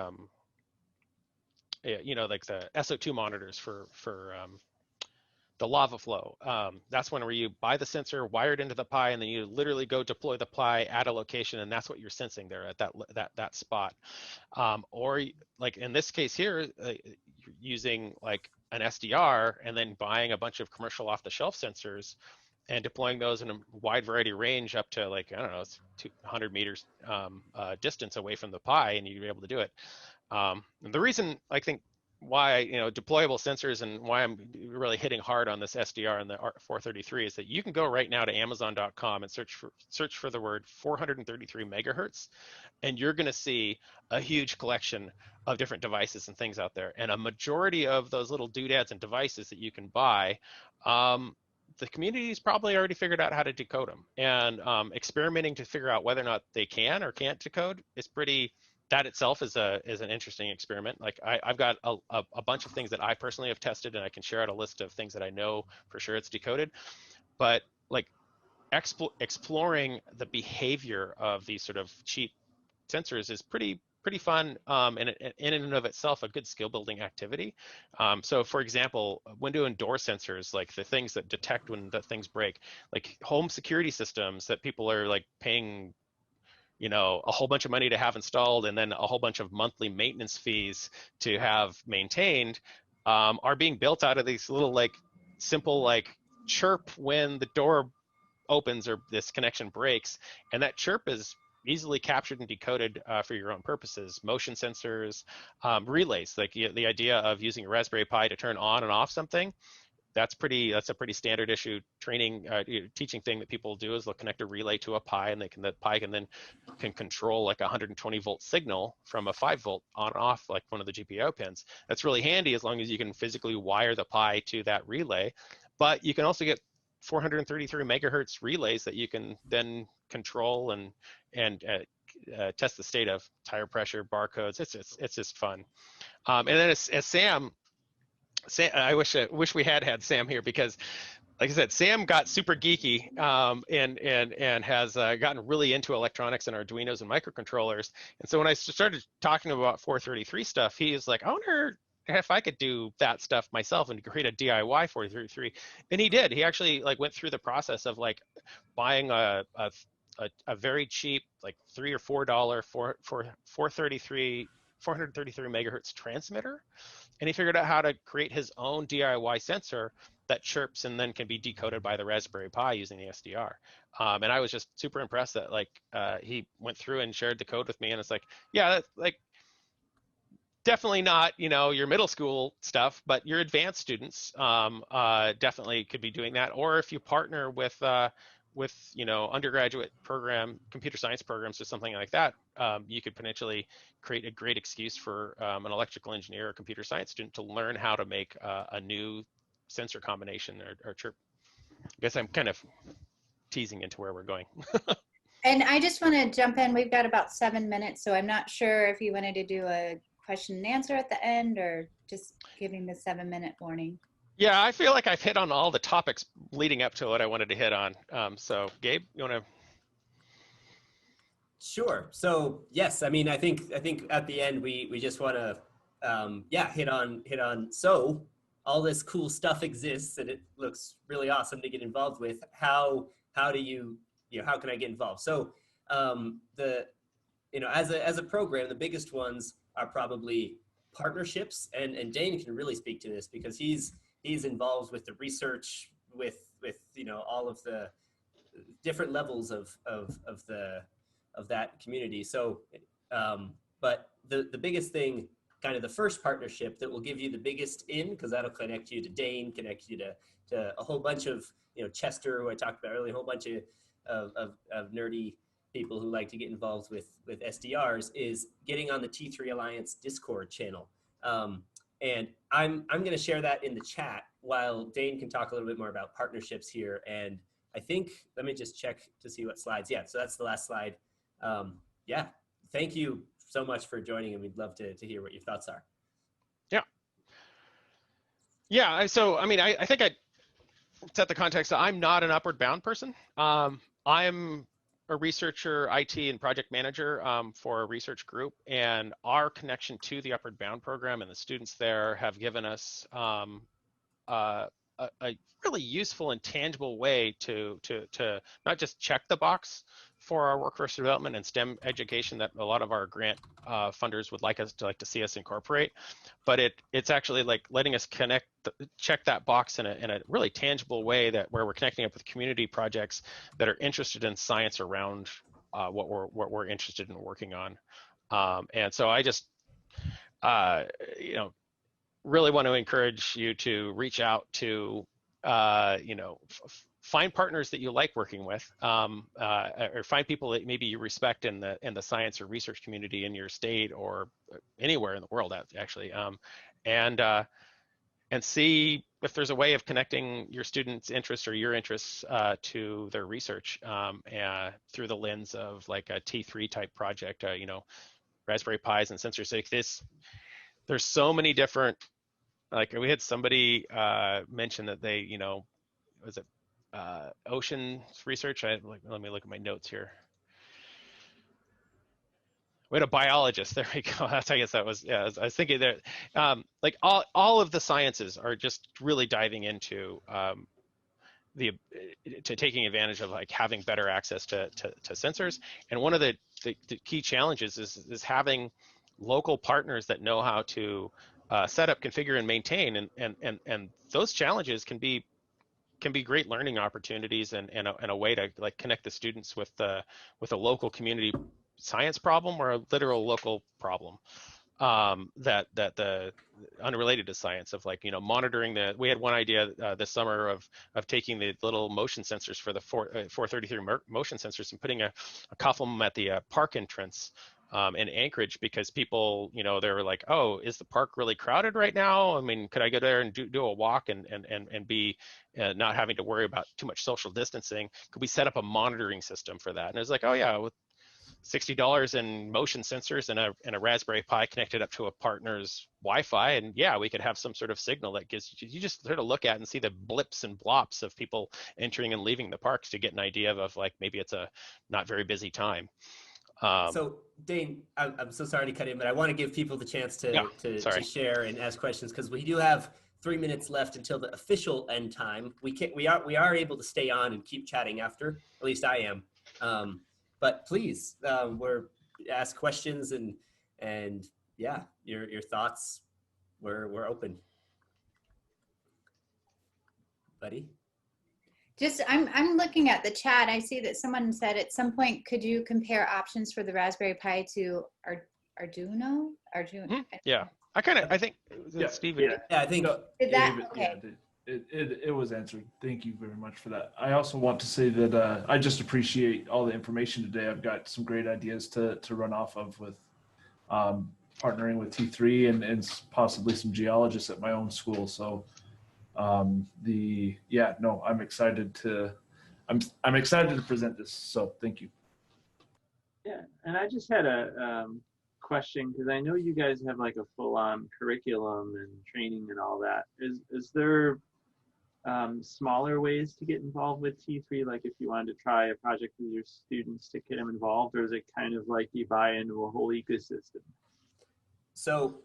the SO2 monitors for the lava flow. That's where you buy the sensor, wire it into the Pi, and then you literally go deploy the Pi at a location, and that's what you're sensing there at that spot. Or like in this case here, you're using like an SDR and then buying a bunch of commercial off-the-shelf sensors and deploying those in a wide variety range up to like, I don't know, it's 200 meters distance away from the Pi, and you're able to do it. And the reason I think why deployable sensors and why I'm really hitting hard on this SDR and the 433 is that you can go right now to Amazon.com and search for the word 433 megahertz, and you're going to see a huge collection of different devices and things out there. And a majority of those little doodads and devices that you can buy, the community's probably already figured out how to decode them. And experimenting to figure out whether or not they can or can't decode is that itself is an interesting experiment. Like I've got a bunch of things that I personally have tested, and I can share out a list of things that I know for sure it's decoded. But like exploring the behavior of these sort of cheap sensors is pretty fun, and in and of itself a good skill building activity. So for example, window and door sensors, like the things that detect when the things break, like home security systems that people are like paying a whole bunch of money to have installed and then a whole bunch of monthly maintenance fees to have maintained, are being built out of these little like simple like chirp when the door opens or this connection breaks, and that chirp is easily captured and decoded for your own purposes. Motion sensors, relays, like the idea of using a Raspberry Pi to turn on and off something. That's a pretty standard issue training, teaching thing that people do is they'll connect a relay to a Pi, and the Pi can control like a 120 volt signal from a 5 volt on and off like one of the GPIO pins. That's really handy as long as you can physically wire the Pi to that relay. But you can also get 433 megahertz relays that you can then control and test the state of tire pressure, barcodes. It's just fun. And then as Sam, I wish we had Sam here, because like I said, Sam got super geeky, and has gotten really into electronics and Arduinos and microcontrollers. And so when I started talking about 433 stuff, he was like, I wonder if I could do that stuff myself and create a DIY 433. And he did. He actually like went through the process of like buying a very cheap like $3 or $4 433 megahertz transmitter. And he figured out how to create his own DIY sensor that chirps and then can be decoded by the Raspberry Pi using the SDR. And I was just super impressed that like he went through and shared the code with me, and it's like, yeah, that's like definitely not your middle school stuff, but your advanced students definitely could be doing that. Or if you partner with undergraduate program computer science programs or something like that, you could potentially create a great excuse for an electrical engineer or computer science student to learn how to make a new sensor combination or chirp. I guess I'm kind of teasing into where we're going. And I just want to jump in. We've got about 7 minutes, so I'm not sure if you wanted to do a question and answer at the end or just giving the 7-minute warning. Yeah, I feel like I've hit on all the topics leading up to what I wanted to hit on. So Gabe, you want to? Sure. So yes, I mean, I think at the end we just want to hit on. So all this cool stuff exists, and it looks really awesome to get involved with. How do you how can I get involved? So as a program, the biggest ones are probably partnerships, and Dayne can really speak to this because he's involved with the research with all of the different levels of that community. So but the biggest thing, kind of the first partnership that will give you the biggest in, because that'll connect you to Dayne, connect you to a whole bunch of Chester, who I talked about earlier, a whole bunch of nerdy people who like to get involved with SDRs, is getting on the T3 Alliance Discord channel. And I'm going to share that in the chat while Dayne can talk a little bit more about partnerships here. And I think, let me just check to see what slides. Yeah, so that's the last slide. Yeah, thank you so much for joining, and we'd love to hear what your thoughts are. Yeah, so I mean, I think I set the context that I'm not an upward bound person. I'm a researcher, IT and project manager for a research group, and our connection to the Upward Bound program and the students there have given us a really useful and tangible way to not just check the box for our workforce development and STEM education that a lot of our grant funders would like to see us incorporate, but it's actually like letting us check that box in a really tangible way, where we're connecting up with community projects that are interested in science around what we're interested in working on. And so I just really want to encourage you to reach out to, find partners that you like working with, or find people that maybe you respect in the science or research community in your state or anywhere in the world, actually, and see if there's a way of connecting your students' interests or your interests to their research through the lens of like a T3 type project, Raspberry Pis and sensors like this. There's so many different, like we had somebody mention that they, was it ocean research? Let me look at my notes here. We had a biologist. There we go. I guess that was, yeah, I was thinking that like all of the sciences are just really diving into taking advantage of like having better access to sensors. And one of the key challenges is having local partners that know how to set up, configure, and maintain. And those challenges can be great learning opportunities and a way to like connect the students with a local community science problem or a literal local problem that the unrelated to science of like, monitoring we had one idea this summer of taking the little motion sensors for the 433 motion sensors and putting a couple of them at the park entrance in Anchorage, because people, they were like, oh, is the park really crowded right now? I mean, could I go there and do a walk and be not having to worry about too much social distancing? Could we set up a monitoring system for that? And it was like, oh yeah, with $60 in motion sensors and a Raspberry Pi connected up to a partner's Wi-Fi, and yeah, we could have some sort of signal that gives you just sort of look at and see the blips and blops of people entering and leaving the parks to get an idea of like maybe it's a not very busy time. So Dayne, I'm so sorry to cut in, but I want to give people the chance to share and ask questions, because we do have 3 minutes left until the official end time. We are able to stay on and keep chatting after. At least I am. But please, ask questions and yeah, your thoughts. We're open, buddy. Just, I'm looking at the chat. I see that someone said at some point, could you compare options for the Raspberry Pi to Arduino? Yeah, I think Yeah. Steve. Yeah, I think. Did that? Okay. Yeah, it was answered. Thank you very much for that. I also want to say that I just appreciate all the information today. I've got some great ideas to run off of with partnering with T3 and possibly some geologists at my own school. So I'm excited to present this. So thank you. Yeah, and I just had a question, because I know you guys have like a full-on curriculum and training and all that. Is there smaller ways to get involved with T3, like if you wanted to try a project with your students to get them involved, or is it kind of like you buy into a whole ecosystem? So,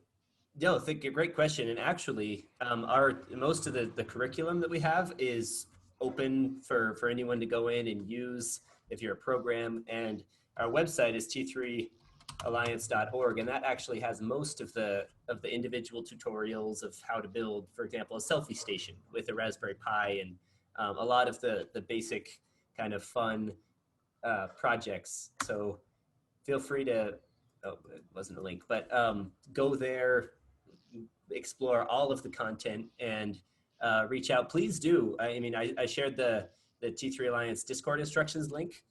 I think a great question. And actually, most of the curriculum that we have is open for anyone to go in and use if you're a program. And our website is t3alliance.org, and that actually has most of the individual tutorials of how to build, for example, a selfie station with a Raspberry Pi, and a lot of the basic kind of fun projects. So feel free to, it wasn't a link, but go there, explore all of the content, and reach out. Please do. I mean, I shared the T3 Alliance Discord instructions link.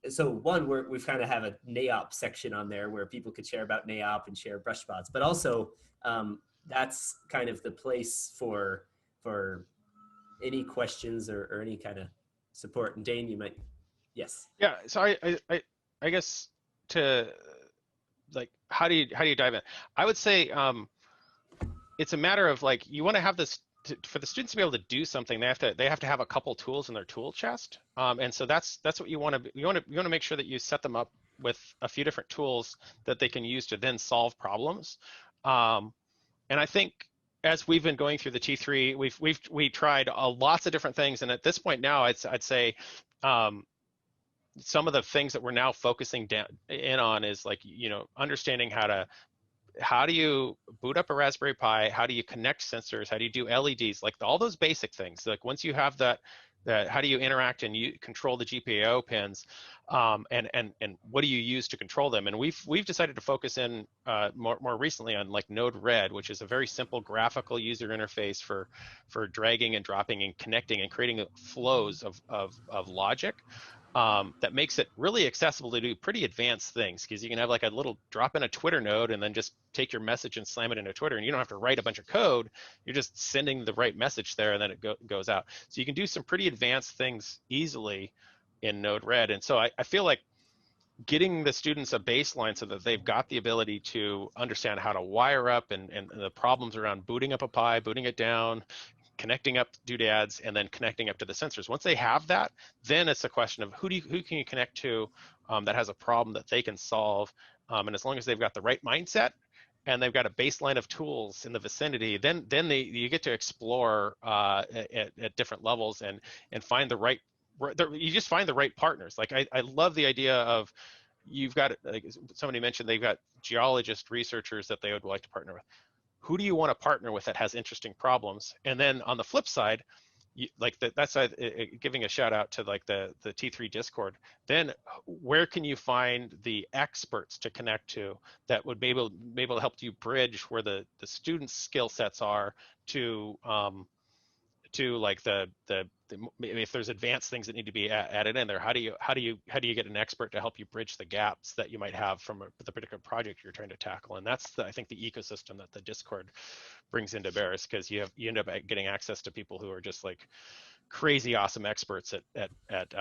So one, we've kind of have a NAEOP section on there where people could share about NAEOP and share brush spots, but also that's kind of the place for any questions or any kind of support. And Dayne, you might, yes. Yeah, so I guess to like, how do you dive in? I would say it's a matter of like, you want to have this for the students to be able to do something. They have to have a couple tools in their tool chest, and so that's what you want to. You want to make sure that you set them up with a few different tools that they can use to then solve problems. And I think as we've been going through the T3, we tried lots of different things, and at this point now, I'd say some of the things that we're now focusing in on is like, understanding how do you boot up a Raspberry Pi? How do you connect sensors? How do you do LEDs? Like all those basic things. Like once you have that how do you interact and you control the GPIO pins, and what do you use to control them? And we've decided to focus in more recently on like Node-RED, which is a very simple graphical user interface for dragging and dropping and connecting and creating flows of logic. That makes it really accessible to do pretty advanced things, because you can have like a little drop in a Twitter node and then just take your message and slam it into Twitter, and you don't have to write a bunch of code. You're just sending the right message there, and then it goes out. So you can do some pretty advanced things easily in Node-RED. And so I feel like getting the students a baseline so that they've got the ability to understand how to wire up and the problems around booting up a Pi, booting it down, connecting up doodads, and then connecting up to the sensors. Once they have that, then it's a question of who can you connect to that has a problem that they can solve. And as long as they've got the right mindset and they've got a baseline of tools in the vicinity, then you get to explore at different levels and find the right. You just find the right partners. Like I love the idea of, you've got, like somebody mentioned, they've got geologists, researchers that they would like to partner with. Who do you want to partner with that has interesting problems? And then on the flip side, that's giving a shout out to like the T3 Discord. Then where can you find the experts to connect to that would be able to help you bridge where the students' skill sets are to like maybe if there's advanced things that need to be added in there, how do you get an expert to help you bridge the gaps that you might have from the particular project you're trying to tackle? And that's I think the ecosystem that the Discord brings into bear, is because you end up getting access to people who are just like crazy awesome experts at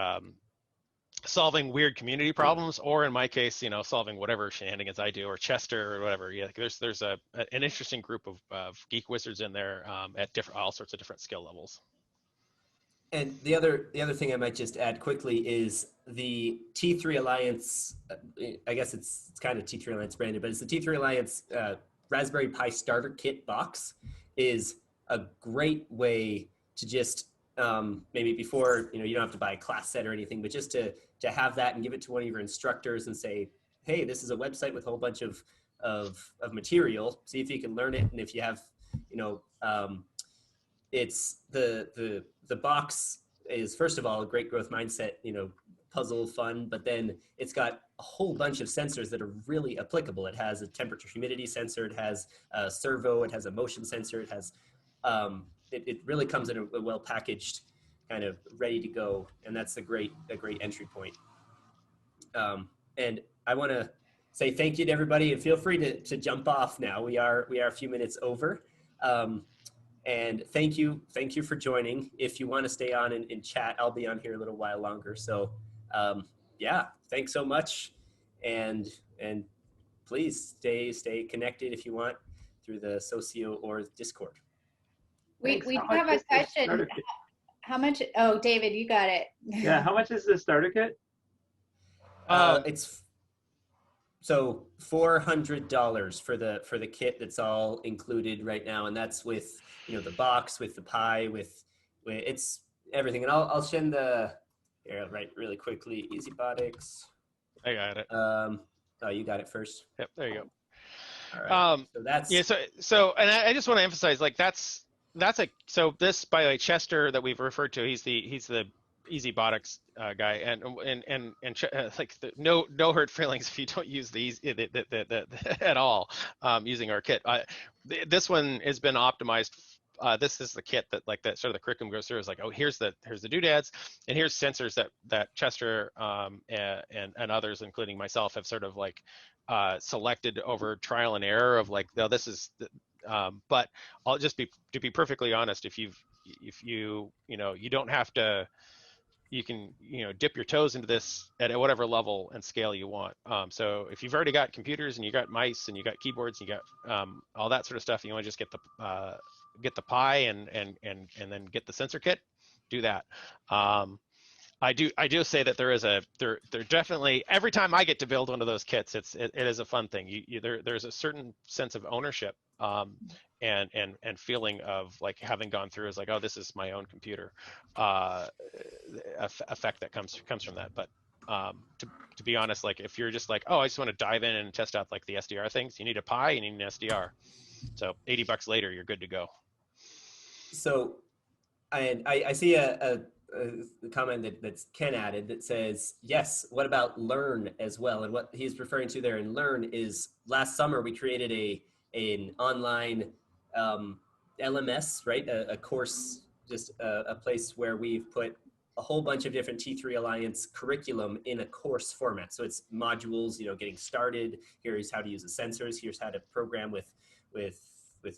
solving weird community problems, or in my case, solving whatever shenanigans I do, or Chester or whatever. Yeah, there's an interesting group of geek wizards in there at all sorts of different skill levels. And the other thing I might just add quickly is the T3 Alliance. I guess it's kind of T3 Alliance branded, but it's the T3 Alliance Raspberry Pi Starter Kit box is a great way to just maybe before, you don't have to buy a class set or anything, but just to have that and give it to one of your instructors and say, hey, this is a website with a whole bunch of material. See if you can learn it. And if you have, it's the box is, first of all, a great growth mindset, puzzle fun, but then it's got a whole bunch of sensors that are really applicable. It has a temperature humidity sensor, it has a servo, it has a motion sensor, it has, it really comes in a well-packaged kind of ready to go. And that's a great entry point. And I want to say thank you to everybody, and feel free to jump off now. We are a few minutes over. And thank you for joining. If you want to stay on and chat, I'll be on here a little while longer. So yeah, thanks so much. And please stay connected if you want through the Socio or Discord. We have a question. How much? Oh, David, you got it. Yeah, how much is the starter kit? It's so $400 for the kit that's all included right now, and that's with the box, with the Pi, with it's everything. And I'll send the here right really quickly. EasyBotics. I got it. Oh, you got it first. Yep, there you go. All right. So that's So and I just want to emphasize, like so this, by the way, Chester that we've referred to, he's the EasyBotics guy, and like no hurt feelings if you don't use these at all using our kit. This one has been optimized. This is the kit that sort of the curriculum goes through. Is like, oh, here's the doodads, and here's sensors that Chester and others, including myself, have sort of like selected over trial and error of like, no, this is. But I'll just to be perfectly honest, if you don't have to. You can dip your toes into this at whatever level and scale you want. So if you've already got computers and you got mice and you got keyboards and you got all that sort of stuff, you want to just get the Pi and then get the sensor kit, do that. I do say that there definitely, every time I get to build one of those kits, it is a fun thing. There's a certain sense of ownership and feeling of like having gone through is like, oh, this is my own computer effect that comes from that. But to be honest, like if you're just like, oh, I just want to dive in and test out like the SDR things, you need a Pi, you need an SDR. So $80 later, you're good to go. So I see a the comment that Ken added that says, yes, what about learn as well? And what he's referring to there in learn is last summer we created an online LMS, right? A course, just a place where we've put a whole bunch of different T3 Alliance curriculum in a course format. So it's modules, you know, getting started. Here's how to use the sensors. Here's how to program with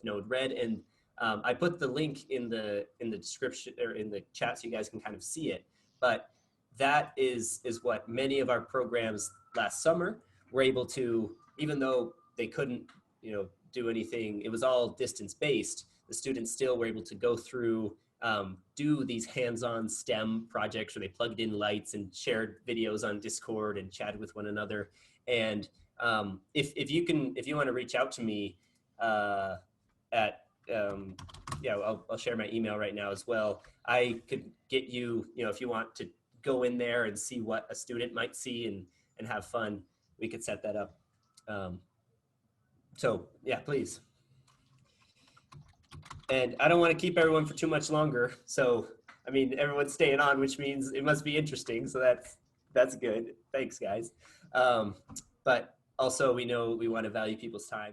Node-RED. And I put the link in the description or in the chat so you guys can kind of see it. But that is what many of our programs last summer were able to, even though they couldn't, you know, do anything, it was all distance-based, the students still were able to go through, do these hands-on STEM projects where they plugged in lights and shared videos on Discord and chatted with one another. And if you want to reach out to me at yeah, I'll share my email right now as well. I could get you, you know, if you want to go in there and see what a student might see and have fun, we could set that up. So yeah, please. And I don't want to keep everyone for too much longer. So, I mean, everyone's staying on, which means it must be interesting. So that's good. Thanks, guys. But also we know we want to value people's time.